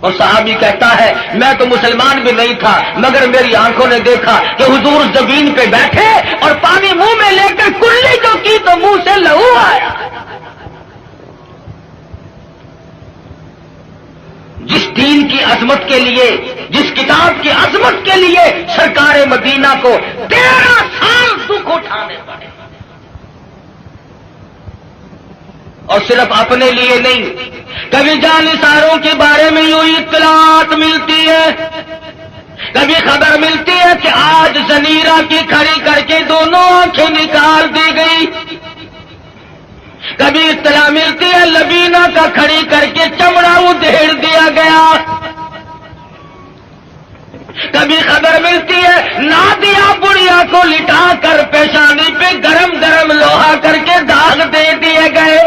اور صحابی کہتا ہے میں تو مسلمان بھی نہیں تھا، مگر میری آنکھوں نے دیکھا کہ حضور زمین پہ بیٹھے اور پانی منہ میں لے کر کلی جو کی تو منہ سے لہو آیا. جس دین کی عظمت کے لیے، جس کتاب کی عظمت کے لیے سرکار مدینہ کو 13 سال دکھ اٹھانے پڑے، اور صرف اپنے لیے نہیں، کبھی جانثاروں کے بارے میں یوں اطلاعات ملتی ہے، کبھی خبر ملتی ہے کہ آج زنیرہ کی کھڑی کر کے دونوں آنکھیں نکال دی گئی، کبھی اطلاع ملتی ہے لبینہ کا کھڑی کر کے چمڑا ادھیڑ دیا گیا، کبھی خبر ملتی ہے نادیہ بڑھیا کو لٹا کر پیشانی پہ گرم گرم لوہا کر کے داغ دے دیے گئے،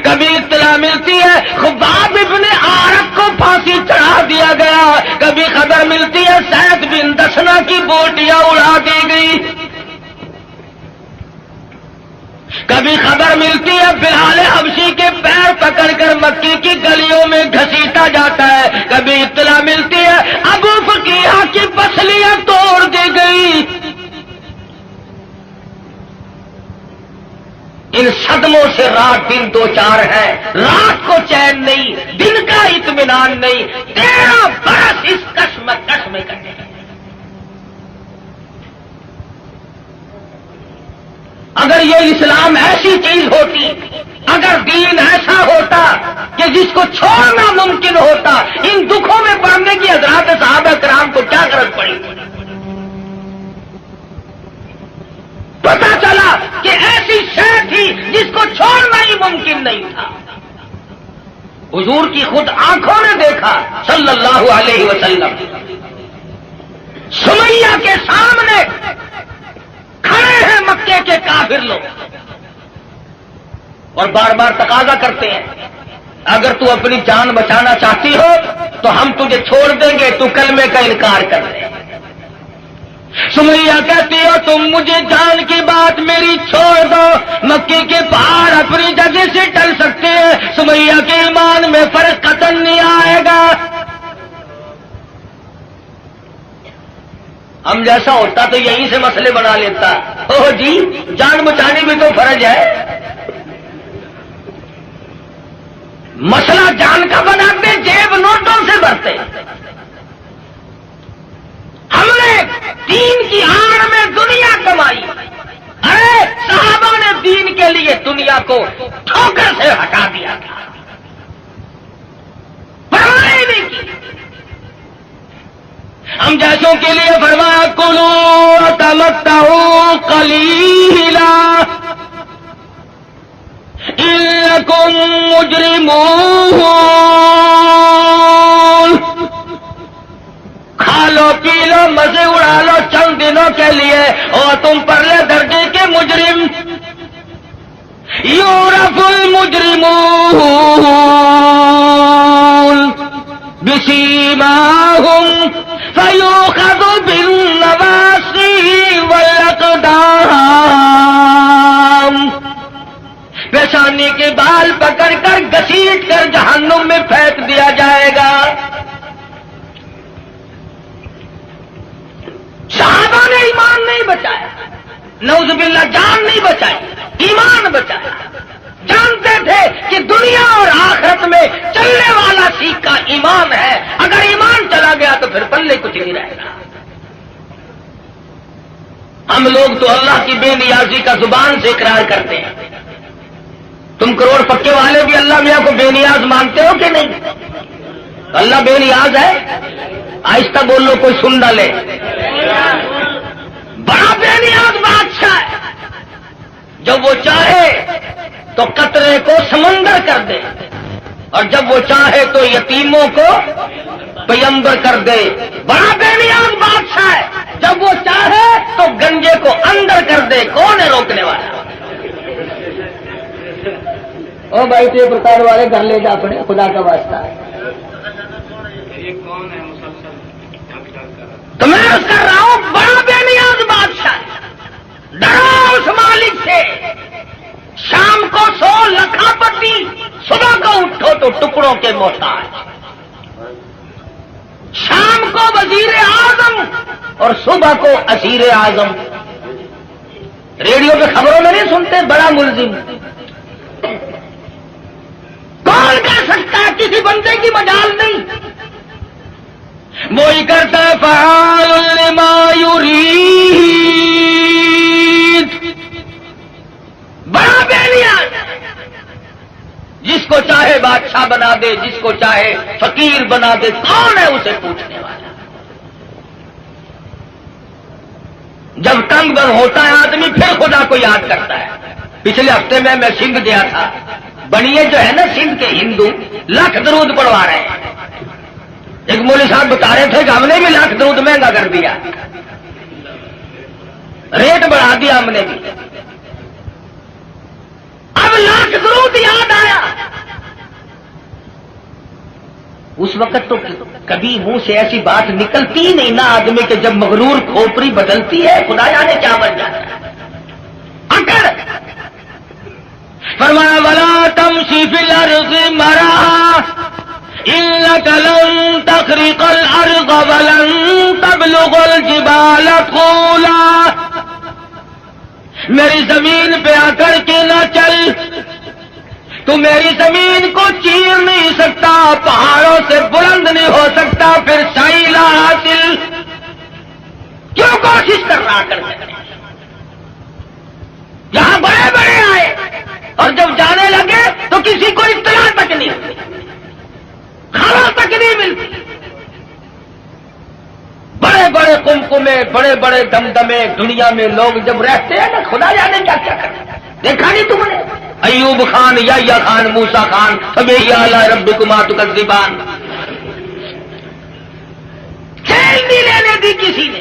کبھی اطلاع ملتی ہے خباب ابن عارق کو پھانسی چڑھا دیا گیا، کبھی خبر ملتی ہے سعد بن دسنا کی بوٹیاں اڑا دی گئی، کبھی خبر ملتی ہے بلال حبشی کے پیر پکڑ کر مکی کی گلیوں میں گھسیٹا جاتا ہے، کبھی اطلاع ملتی ہے ابو فقیہ کی پسلیاں توڑ دی گئی. ان صدموں سے رات دن دو چار ہے، رات کو چین نہیں، دن کا اطمینان نہیں، 13 برس اس کشمکش میں کٹے. اگر یہ اسلام ایسی چیز ہوتی، اگر دین ایسا ہوتا کہ جس کو چھوڑنا ممکن ہوتا، ان دکھوں میں پڑنے کی حضرات صحابہ کرام کو کیا غرض پڑی؟ پتا چلا کہ ایسی شے تھی جس کو چھوڑنا ہی ممکن نہیں تھا. حضور کی خود آنکھوں نے دیکھا صلی اللہ علیہ وسلم، سمیہ کے سامنے کھڑے ہیں مکے کے کافر لوگ اور بار بار تقاضا کرتے ہیں اگر تو اپنی جان بچانا چاہتی ہو تو ہم تجھے چھوڑ دیں گے، تو کلمے کا انکار کر دے. سمیہ کہتی ہو تم مجھے جان کی بات میری چھوڑ دو، مکے کے پہاڑ اپنی جگہ سے ٹل سکتے ہیں، سمیہ کے ایمان میں فرق قطعاً نہیں آئے گا. ہم جیسا ہوتا تو یہیں سے مسئلے بنا لیتا. اوہ جی جان بچانی بھی تو فرض ہے. مسئلہ جان کا بناتے، جیب نوٹوں سے بھرتے. ہم نے دین کی آڑ میں دنیا کمائی. ارے صحابہ نے دین کے لیے دنیا کو ٹھوکر سے ہٹا دیا تھا، پرواہ نہیں کی. ہم جیسوں کے لیے فرمایا کلوا تمتعوا قلیلا انکم مجرمون. کھا لو پی لو مزے اڑا لو چند دنوں کے لیے، اور تم پرلے درجے کے مجرم. یعرف المجرمون بسیماہم فیؤخذ بالنواصی والاقدام آدمی کے بال پکڑ کر گھسیٹ کر جہنم میں پھینک دیا جائے گا. صحابہ نے ایمان نہیں بچایا, نعوذ باللہ جان نہیں بچائی, ایمان بچایا. جانتے تھے کہ دنیا اور آخرت میں چلنے والا سیکھا ایمان ہے, اگر ایمان چلا گیا تو پھر پلے کچھ نہیں رہے گا. ہم لوگ تو اللہ کی بے نیازی کا زبان سے اقرار کرتے ہیں. تم کروڑ پکے والے بھی اللہ میاں کو بے نیاز مانتے ہو کہ نہیں؟ اللہ بے نیاز ہے؟ آہستہ بول لو, کوئی سن ڈالے. بڑا بے نیاز بادشاہ ہے, جب وہ چاہے تو قطرے کو سمندر کر دے, اور جب وہ چاہے تو یتیموں کو پیمبر کر دے. بڑا بے نیاز بادشاہ ہے, جب وہ چاہے تو گنجے کو اندر کر دے. کون ہے روکنے والا؟ او بھائی تو یہ پرکار والے گھر لے جا اپنے, خدا کا واسطہ ہے. تو میں اس کر رہا ہوں, بڑا بے نیاز بادشاہ, ڈرو اس مالک سے. شام کو سو لکھاپتی, صبح کو اٹھو تو ٹکڑوں کے محتاج. شام کو وزیر اعظم اور صبح کو اسیر اعظم. ریڈیو پہ خبروں میں نہیں سنتے بڑا ملزم. کون کہہ سکتا ہے؟ کسی بندے کی مجال نہیں. وہی کرتا ہے فعال لما یرید. بڑا بے نیاز, جس کو چاہے بادشاہ بنا دے, جس کو چاہے فقیر بنا دے. کون ہے اسے پوچھنے والا؟ جب تنگ بن ہوتا ہے آدمی پھر خدا کو یاد کرتا ہے. پچھلے ہفتے میں سندھ گیا تھا. بنیے جو ہے نا سندھ کے ہندو لاکھ درود پڑھوا رہے ہیں. ایک مولوی صاحب بتا رہے تھے کہ ہم نے بھی لاکھ درود مہنگا کر دیا, ریٹ بڑھا دیا ہم نے بھی. اب لاکھ درود یاد آیا. اس وقت تو کبھی منہ سے ایسی بات نکلتی ہی نہیں نا آدمی کے, جب مغرور کھوپڑی بدلتی ہے خدا جانے کیا بن جاتا ہے. اگر فرمایا ولا تمشی فی الارض مرحا انک لن تخرق الارض ولن تبلغ الجبال طولا. میری زمین پہ آ کر کے نہ چل, تو میری زمین کو چیر نہیں سکتا, پہاڑوں سے بلند نہیں ہو سکتا, پھر سائلہ حاصل کیوں کوشش کر رہا کرتے؟ یہاں بڑے بڑے آئے اور جب جانے لگے تو کسی کو اطلاع تک نہیں ہوتی, خبر تک نہیں ملتی. بڑے بڑے کمکمے, بڑے بڑے دمدمے دنیا میں لوگ جب رہتے ہیں نا خدا جانے کیا کیا کرتے ہیں. دیکھا نہیں تم نے ایوب خان, یحییٰ خان, موسیٰ خان, فبأي آلاء ربكما تكذبان. کھیل نہیں لینے دی کسی نے.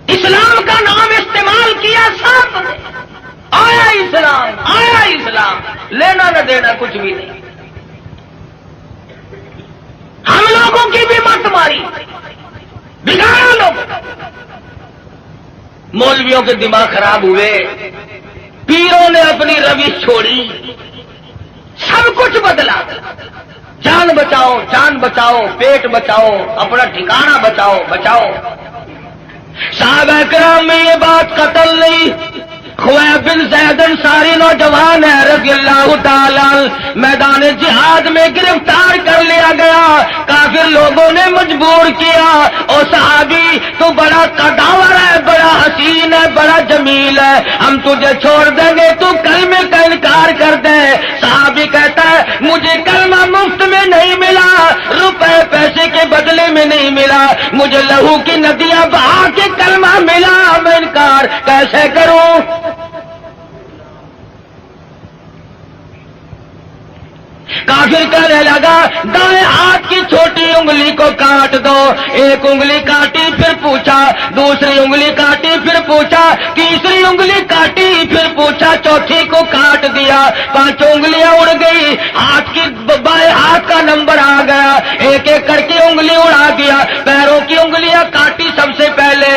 اسلام کا نام استعمال کیا سب نے, آیا اسلام, آیا اسلام, لینا نہ دینا کچھ بھی نہیں. ہم لوگوں کی بھی مت ماری, بگاڑا لوگ. مولویوں کے دماغ خراب ہوئے, پیروں نے اپنی روش چھوڑی, سب کچھ بدلا. جان بچاؤ, جان بچاؤ, پیٹ بچاؤ, اپنا ٹھکانہ بچاؤ, بچاؤ. صحابہ کرام میں یہ بات قتل نہیں. خویب بن زید انصاری نوجوان ہے رضی اللہ تعالی, میدان جہاد میں گرفتار کر لیا گیا. کافر لوگوں نے مجبور کیا, او صحابی تو بڑا قداور ہے, بڑا حسین ہے, بڑا جمیل ہے, ہم تجھے چھوڑ دیں گے, تو کلمے کا انکار کر دے. صحابی کہتا ہے مجھے کلمہ مفت میں نہیں ملا, روپے پیسے کے بدلے میں نہیں ملا, مجھے لہو کی ندیاں بہا کے کلمہ ملا, میں انکار کیسے کروں؟ کافر کہنے لگا دائیں ہاتھ کی چھوٹی انگلی کو کاٹ دو. ایک انگلی کاٹی پھر پوچھا, دوسری انگلی کاٹی پھر پوچھا, تیسری انگلی کاٹی پھر پوچھا, چوتھی کو کاٹ دیا. 5 انگلیاں اڑ گئی, ہاتھ کی بائیں ہاتھ کا نمبر آ گیا, ایک ایک کر کے انگلی اڑا دیا. پیروں کی انگلیاں کاٹی سب سے پہلے,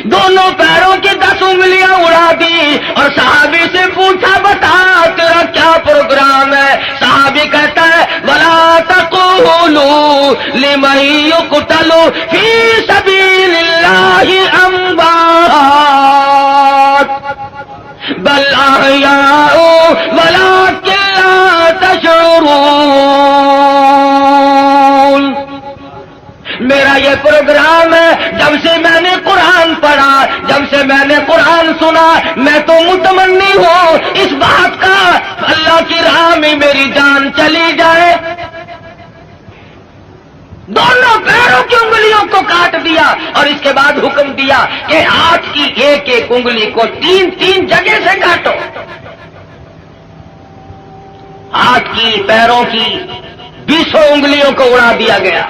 دونوں پیروں کی 10 انگلیاں اڑا دی اور صحابی سے پوچھا بتا تیرا کیا پروگرام ہے؟ صحابی کہتا ہے ولا تقولوا لمن يقتل في سبيل الله اموات بل احياء ولكن لا تشعرون. میرا یہ پروگرام ہے. جب سے میں نے قرآن پڑھا، جب سے میں نے قرآن سنا، میں تو متمنی ہوں اس بات کا اللہ کی راہ میں میری جان چلی جائے. دونوں پیروں کی انگلیوں کو کاٹ دیا اور اس کے بعد حکم دیا کہ ہاتھ کی ایک ایک انگلی کو 3 جگہ سے کاٹو. ہاتھ کی، پیروں کی 20 انگلیوں کو اڑا دیا گیا.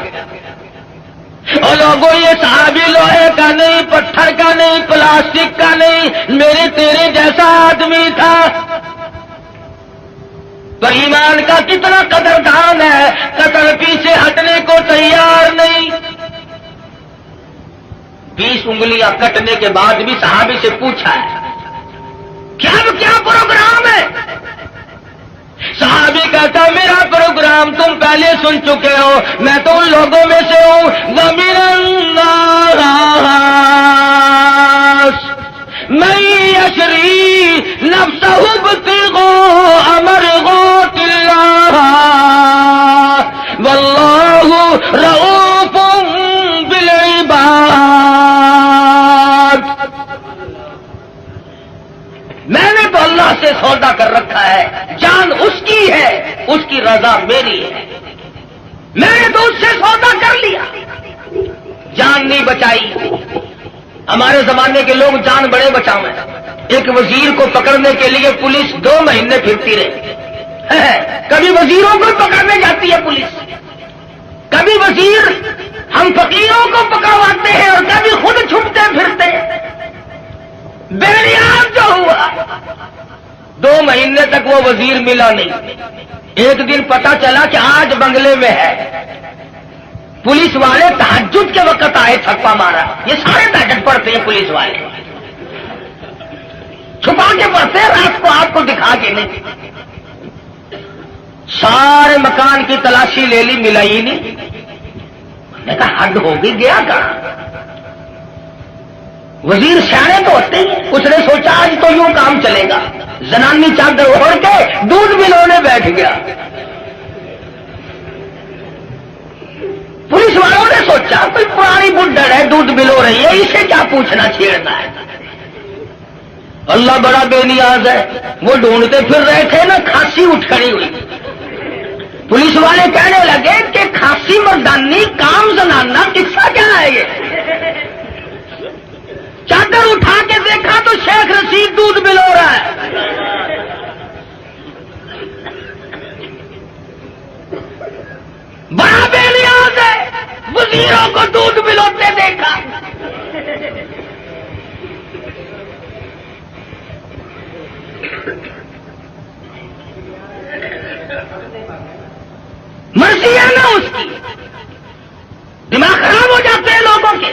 اور لوگوں یہ صحابی لوہے کا نہیں، پتھر کا نہیں، پلاسٹک کا نہیں، میرے تیرے جیسا آدمی تھا. تو ایمان کا کتنا قدردان ہے، قدر پیچھے ہٹنے کو تیار نہیں. 20 انگلیاں کٹنے کے بعد بھی صحابی سے پوچھا ہے کیا پروگرام ہے؟ صحابی کہتا میرا پروگرام تم پہلے سن چکے ہو، میں تو ان لوگوں میں سے ہوں. وَمِنَ النَّاسِ مَن يَشْرِي نَفْسَهُ ابْتِغَاءَ مَرْضَاتِ اللَّهِ وَاللَّهُ رَءُوفٌ بِالْعِبَادِ. میں نے تو اللہ سے سودا کر رکھا ہے، جان اس کی ہے، اس کی رضا میری ہے. میں نے تو اس سے سودا کر لیا، جان نہیں بچائی. ہمارے زمانے کے لوگ جان بڑے بچاؤ ہیں. ایک وزیر کو پکڑنے کے لیے پولیس 2 مہینے پھرتی رہی. کبھی وزیروں کو پکڑنے جاتی ہے پولیس، کبھی وزیر ہم فقیروں کو پکڑواتے ہیں اور کبھی خود چھپتے پھرتے. بےنیاز جو ہوا 2 مہینے تک وہ وزیر ملا نہیں. ایک دن پتا چلا کہ آج بنگلے میں ہے. پولیس والے تہجد کے وقت آئے، چھپا مارا. یہ سارے تہجد پڑھتے ہیں پولیس والے، چھپا کے پڑھتے ہیں، رات کو آپ کو دکھا کے نہیں. سارے مکان کی تلاشی لے لی، ملا ہی نہیں. میں کہا حد ہوگی، گیا کہاں؟ وزیر سیانے تو ہوتے ہیں، اس نے سوچا آج تو یوں کام چلے گا. زنانی چادر اوڑھ کے دودھ ملونے بیٹھ گیا. پولیس والوں نے سوچا کوئی پرانی بڈھڑ ہے، دودھ ملو رہی ہے، اسے کیا پوچھنا چھیڑنا ہے. اللہ بڑا بے نیاز ہے. وہ ڈھونڈتے پھر رہے تھے نا، کھانسی اٹھ کھڑی ہوئی. پولیس والے کہنے لگے کہ کھانسی مردانی کام زنانہ، قصہ کیا ہے یہ؟ چادر اٹھا کے دیکھا تو شیخ رشید دودھ ملو رہا ہے. بڑا بے نیاز ہے، وزیروں کو دودھ ملوتے دیکھا. مرضی ہے نا اس کی. دماغ خراب ہو جاتے ہیں لوگوں کے.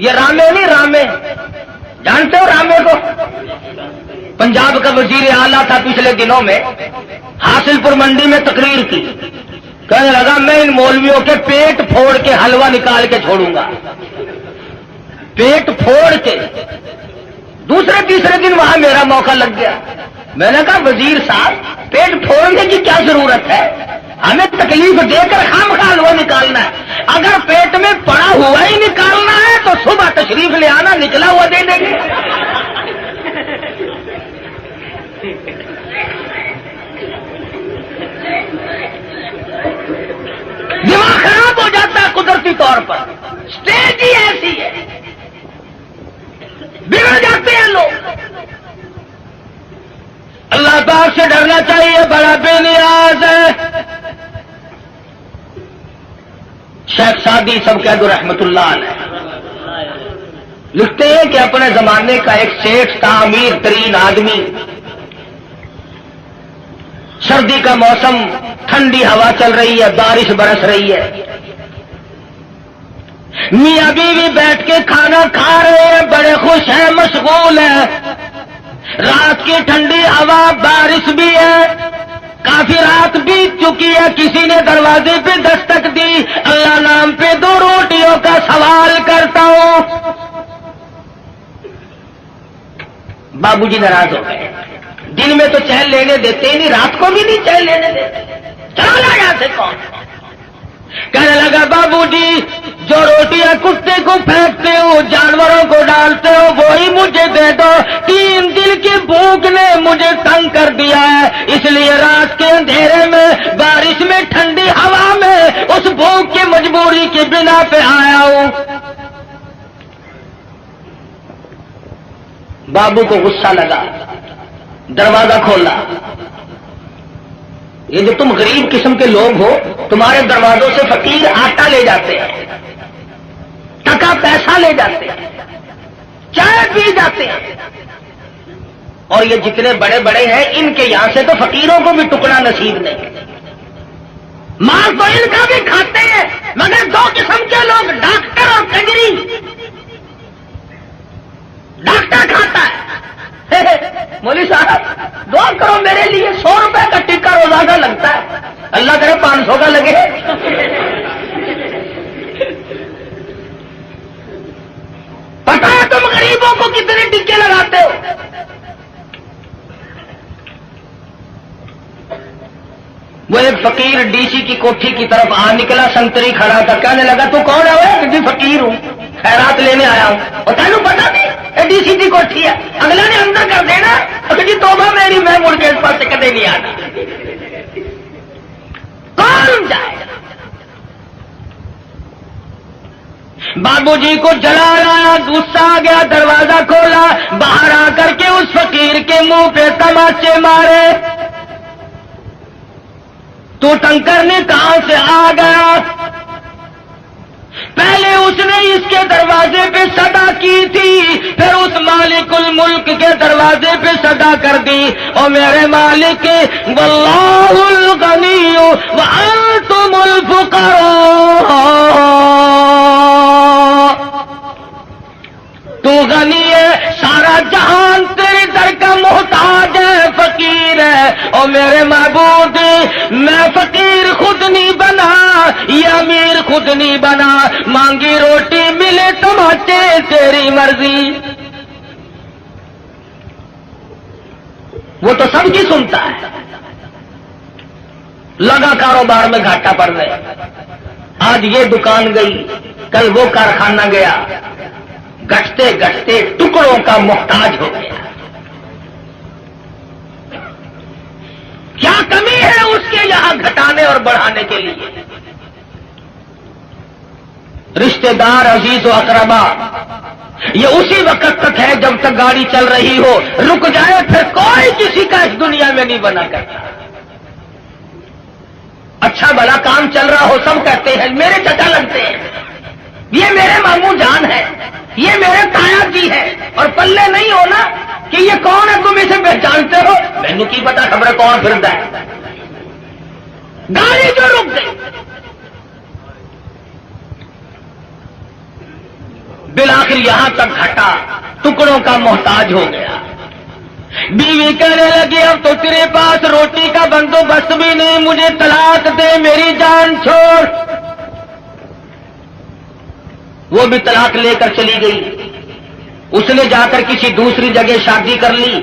یہ رامے نہیں، رامے جانتے ہو رامے کو؟ پنجاب کا وزیر اعلیٰ تھا. پچھلے دنوں میں حاصل پور منڈی میں تقریر کی. کہنے لگا میں ان مولویوں کے پیٹ پھوڑ کے حلوہ نکال کے چھوڑوں گا. پیٹ پھوڑ کے. دوسرے تیسرے دن وہاں میرا موقع لگ گیا. میں نے کہا وزیر صاحب پیٹ پھوڑنے کی کیا ضرورت ہے؟ ہمیں تکلیف دے کر خامخواہ حلوہ نکالنا ہے. اگر پیٹ میں پڑا ہوا ہی نکالنا ہے تو صبح تشریف لے آنا، نکلا ہوا دے دیں گے. دماغ خراب ہو جاتا ہے قدرتی طور پر. اسٹیج ہی ایسی ہے، بگڑ جاتے ہیں لوگ. اللہ پاک سے ڈرنا چاہیے، بڑا بے نیاز ہے. شیخ سعدی سب کہہ دو رحمت اللہ علیہ لکھتے ہیں کہ اپنے زمانے کا ایک سیٹھ تھا، امیر ترین آدمی. سردی کا موسم، ٹھنڈی ہوا چل رہی ہے، بارش برس رہی ہے. میاں بیوی بیٹھ کے کھانا کھا رہے ہیں، بڑے خوش ہیں، مشغول ہیں. رات کی ٹھنڈی ہوا، بارش بھی ہے، کافی رات بیت چکی ہے. کسی نے دروازے پہ دستک دی. اللہ نام پہ 2 روٹیوں کا سوال کرتا ہوں. بابو جی ناراض ہو گئے. دن میں تو چین لینے دیتے ہی نہیں، رات کو بھی نہیں چین لینے دیتے. چلا یہاں سے کون؟ کہنے لگا بابو جی جو روٹیاں کتے کو پھینکتے ہو، جانوروں کو ڈالتے ہو، وہی مجھے دے دو. 3 دن کی بھوک نے مجھے تنگ کر دیا ہے، اس لیے رات کے اندھیرے میں، بارش میں، ٹھنڈی ہوا میں اس بھوک کی مجبوری کی بنا پہ آیا ہوں. بابو کو غصہ لگا، دروازہ کھولا. یہ جو تم غریب قسم کے لوگ ہو، تمہارے دروازوں سے فقیر آٹا لے جاتے ہیں، ٹکا پیسہ لے جاتے ہیں، چائے پی جاتے ہیں، اور یہ جتنے بڑے بڑے ہیں ان کے یہاں سے تو فقیروں کو بھی ٹکڑا نصیب نہیں. مال تو ان کا بھی کھاتے ہیں، مگر 2 قسم کے لوگ، ڈاکٹر اور کنجری. ڈاکٹر کھاتا ہے، مولوی صاحب دعا کرو میرے لیے، 100 روپے کا ٹکا روزانہ لگتا ہے، اللہ کرے 500 کا لگے. پتا ہے تم غریبوں کو کتنے ٹکے لگاتے ہو؟ وہ ایک فقیر ڈی سی کی کوٹھی کی طرف آ نکلا، سنتری کھڑا تھا. کہنے لگا تو کون ہے؟ وہ جی فقیر ہوں، خیرات لینے آیا ہوں. اور تینوں پتا نہیں ڈی سی کی کوٹھی ہے؟ اگلا نے اندر کر دینا. اگر جی توبہ میری، میں مڑ کے اس پاس سے کدے نہیں آنا. کون جائے؟ بابو جی کو جلایا، غصہ آ گیا، دروازہ کھولا، باہر آ کر کے اس فقیر کے منہ پہ تماچے مارے. تو ٹنکر نے کہاں سے آ گیا؟ پہلے اس نے اس کے دروازے پہ صدا کی تھی، پھر اس مالک الملک کے دروازے پہ صدا کر دی. اور میرے مالک واللہ الغنی وانتم الفقراء، تو غنی ہے، سارا جہان تیرے در کا محتاج ہے، فقیر ہے. اور میرے معبود میں فقیر خود نہیں بنا، یہ امیر خود نہیں بنا، مانگی روٹی ملے تماچے تیری مرضی. وہ تو سب کی سنتا ہے. لگا کاروبار میں گھاٹا پڑ گیا، آج یہ دکان گئی، کل وہ کارخانہ گیا، گھٹتے گھٹتے ٹکڑوں کا محتاج ہو گیا. کیا کمی ہے اس کے یہاں گھٹانے اور بڑھانے کے لیے؟ رشتہ دار، عزیز و اقربا، یہ اسی وقت تک ہے جب تک گاڑی چل رہی ہو. رک جائے پھر کوئی کسی کا اس دنیا میں نہیں بنا کرتا. اچھا بھلا کام چل رہا ہو، سب کہتے ہیں میرے چچا لگتے ہیں، یہ میرے ماموں جان ہے، یہ میرے تایا جی ہے. اور پلے نہیں ہونا کہ یہ کون ہے، تم اسے پہچانتے ہو؟ مینو کی پتا خبر کون پھرتا ہے. گاڑی جو رک گئی، بالآخر یہاں تک گھٹا، ٹکڑوں کا محتاج ہو گیا. بیوی کہنے لگی اب تو تیرے پاس روٹی کا بندوبست بھی نہیں، مجھے طلاق دے، میری جان چھوڑ. وہ بھی طلاق لے کر چلی گئی. اس نے جا کر کسی دوسری جگہ شادی کر لی.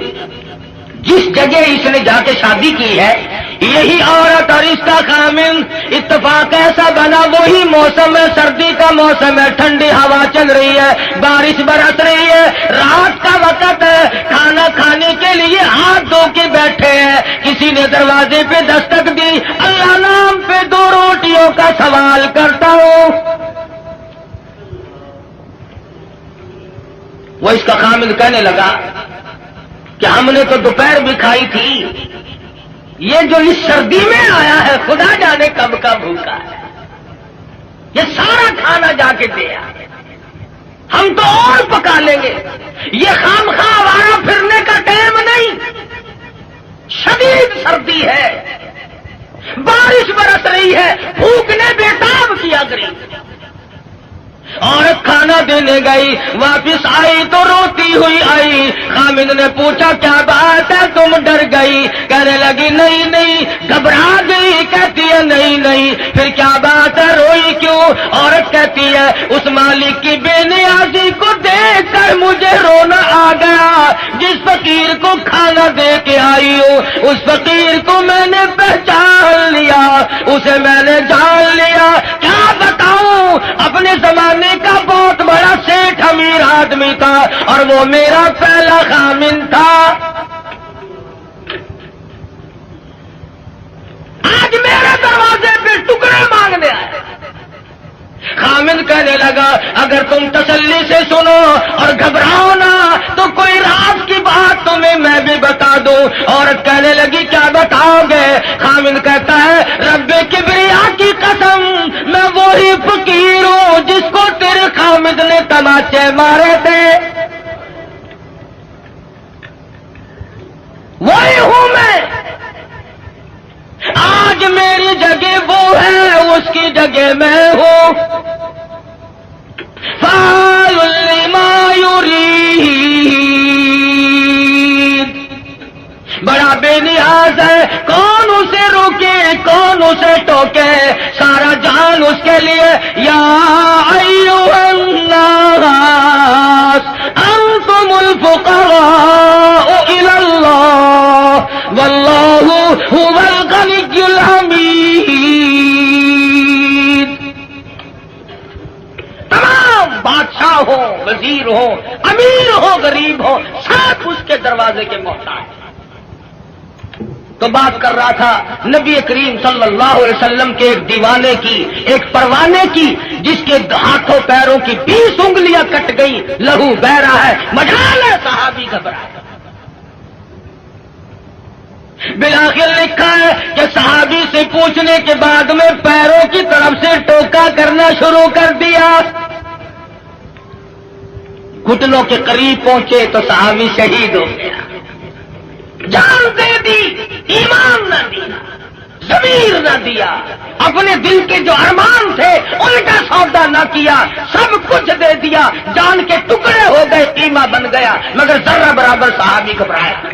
جس جگہ اس نے جا کے شادی کی ہے یہی عورت اور اس کا خامن. اتفاق ایسا بنا وہی موسم ہے، سردی کا موسم ہے، ٹھنڈی ہوا چل رہی ہے، بارش برس رہی ہے، رات کا وقت ہے، کھانا کھانے کے لیے ہاتھ دھو کے بیٹھے ہیں. کسی نے دروازے پہ دستک دی. اللہ نام پہ 2 روٹیوں کا سوال کرتا ہوں. وہ اس کا خامن کہنے لگا کہ ہم نے تو دوپہر بھی کھائی تھی، یہ جو اس سردی میں آیا ہے خدا جانے کب کا بھوکا ہے، یہ سارا کھانا جا کے دیا، ہم تو اور پکا لیں گے. یہ خام خواہ آوارہ پھرنے کا ٹائم نہیں. شدید سردی ہے، بارش برس رہی ہے، بھوک نے بے تاب کیا غریب. عورت کھانا دینے گئی، واپس آئی تو روتی ہوئی آئی۔ خامد نے پوچھا کیا بات ہے تم ڈر گئی؟ کہنے لگی نہیں نہیں، گھبرا گئی۔ کہتی ہے نہیں نہیں، پھر کیا بات ہے، روئی کیوں؟ عورت کہتی ہے اس مالک کی بے نیازی کو دیکھ کر مجھے رونا آ گیا۔ جس فقیر کو کھانا دے کے آئی ہوں اس فقیر کو میں نے پہچان لیا، اسے میں نے جان لیا۔ کیا بتاؤں، اپنے زمانے کا بہت بڑا سیٹھ امیر آدمی تھا اور وہ میرا پہلا خامن تھا۔ آج میرے دروازے پہ ٹکڑے مانگنے آئے۔ خامد کہنے لگا اگر تم تسلی سے سنو اور گھبراؤ نہ تو کوئی راز کی بات تمہیں میں بھی بتا دوں۔ عورت کہنے لگی کیا بتاؤ گے؟ خامد کہتا ہے رب کبریا کی قسم، میں وہی فقیر ہوں جس کو تیرے خامد نے تماچے مارے تھے، وہی ہوں میں۔ آج میری جگہ وہ ہے، اس کی جگہ میں ہوں۔ فعال لما یرید، بڑا بے نیاز ہے، کون اسے روکے کون اسے ٹوکے، سارا جان اس کے لیے۔ یا ایھا الناس انتم الفقراء الی اللہ واللہ هو الغنی الحمید۔ تمام بادشاہ ہو، وزیر ہو، امیر ہو، غریب ہو، ساتھ اس کے دروازے کے محتاج۔ تو بات کر رہا تھا نبی کریم صلی اللہ علیہ وسلم کے ایک دیوانے کی، ایک پروانے کی، جس کے ہاتھوں پیروں کی 20 انگلیاں کٹ گئی، لہو بہ رہا ہے، مجال ہے، صحابی گھبرا۔ بالآخر لکھا ہے کہ صحابی سے پوچھنے کے بعد میں پیروں کی طرف سے ٹوکا کرنا شروع کر دیا۔ گھٹنوں کے قریب پہنچے تو صحابی شہید ہو گیا۔ جان دے دی، ایمان نہ دیا، ضمیر نہ دیا، اپنے دل کے جو ارمان تھے ان کا سودا نہ کیا، سب کچھ دے دیا، جان کے ٹکڑے ہو گئے، قیمہ بن گیا، مگر ذرہ برابر صحابی گھبرایا۔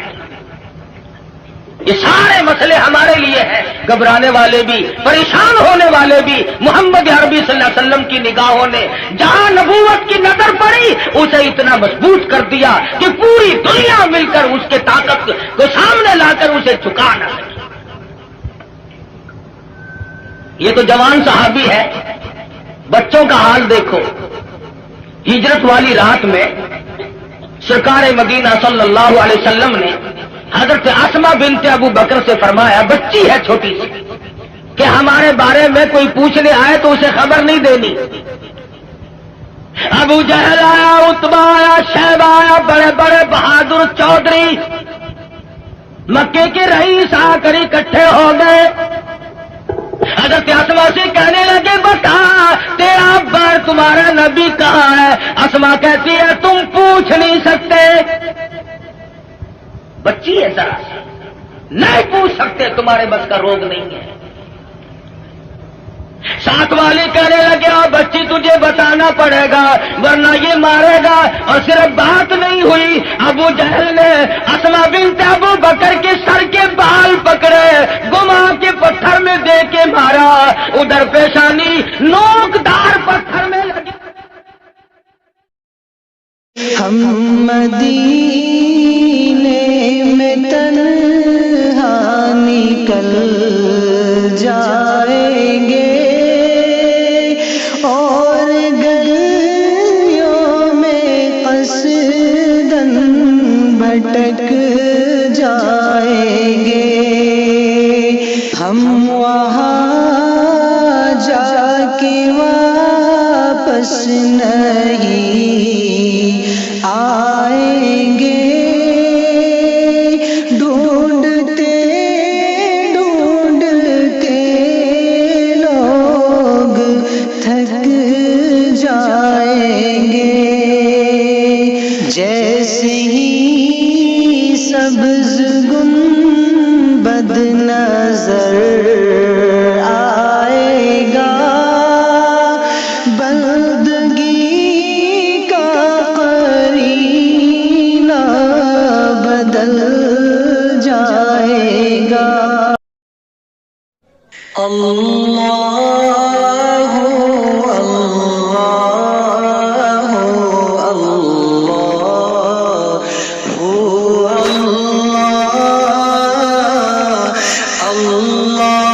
یہ سارے مسئلے ہمارے لیے ہیں، گھبرانے والے بھی، پریشان ہونے والے بھی۔ محمد عربی صلی اللہ علیہ وسلم کی نگاہوں نے جہاں نبوت کی نظر پڑی اسے اتنا مضبوط کر دیا کہ پوری دنیا مل کر اس کے طاقت کو سامنے لا کر اسے جھکا نہ سکی۔ یہ تو جوان صحابی ہے، بچوں کا حال دیکھو۔ ہجرت والی رات میں سرکار مدینہ صلی اللہ علیہ وسلم نے حضرت اسما بنت ابو بکر سے فرمایا، بچی ہے چھوٹی سی، کہ ہمارے بارے میں کوئی پوچھنے آئے تو اسے خبر نہیں دینی۔ ابو جہل آیا، عتبہ آیا، شیبہ آیا، بڑے بڑے بہادر چودھری مکے کے رئیس آ کر اکٹھے ہو گئے۔ حضرت اسما سے کہنے لگے بتا تیرا ابا تمہارا نبی کہاں ہے؟ اسما کہتی ہے تم پوچھ نہیں سکتے، بچی ہے ذرا سی، نہیں پوچھ سکتے، تمہارے بس کا روگ نہیں ہے۔ ساتھ والے کہنے لگے بچی تجھے بتانا پڑے گا ورنہ یہ مارے گا۔ اور صرف بات نہیں ہوئی، ابو جہل نے اسما بنت ابو بکر کے سر کے بال پکڑے، گما کے پتھر میں دے کے مارا، ادھر پیشانی نوکدار پتھر میں لگے۔ ہم مدینے میں تنہا نکل جائیں گے اور گلیوں میں قصداً بھٹک جائیں گے۔ ہم وہاں جا کے واپس نہیں آئیں گے، ڈھونڈتے ڈھونڈتے لوگ تھک جائیں گے۔ جیسے ہی سبز گنبد نظر اللہ اللہ اللہ اللہ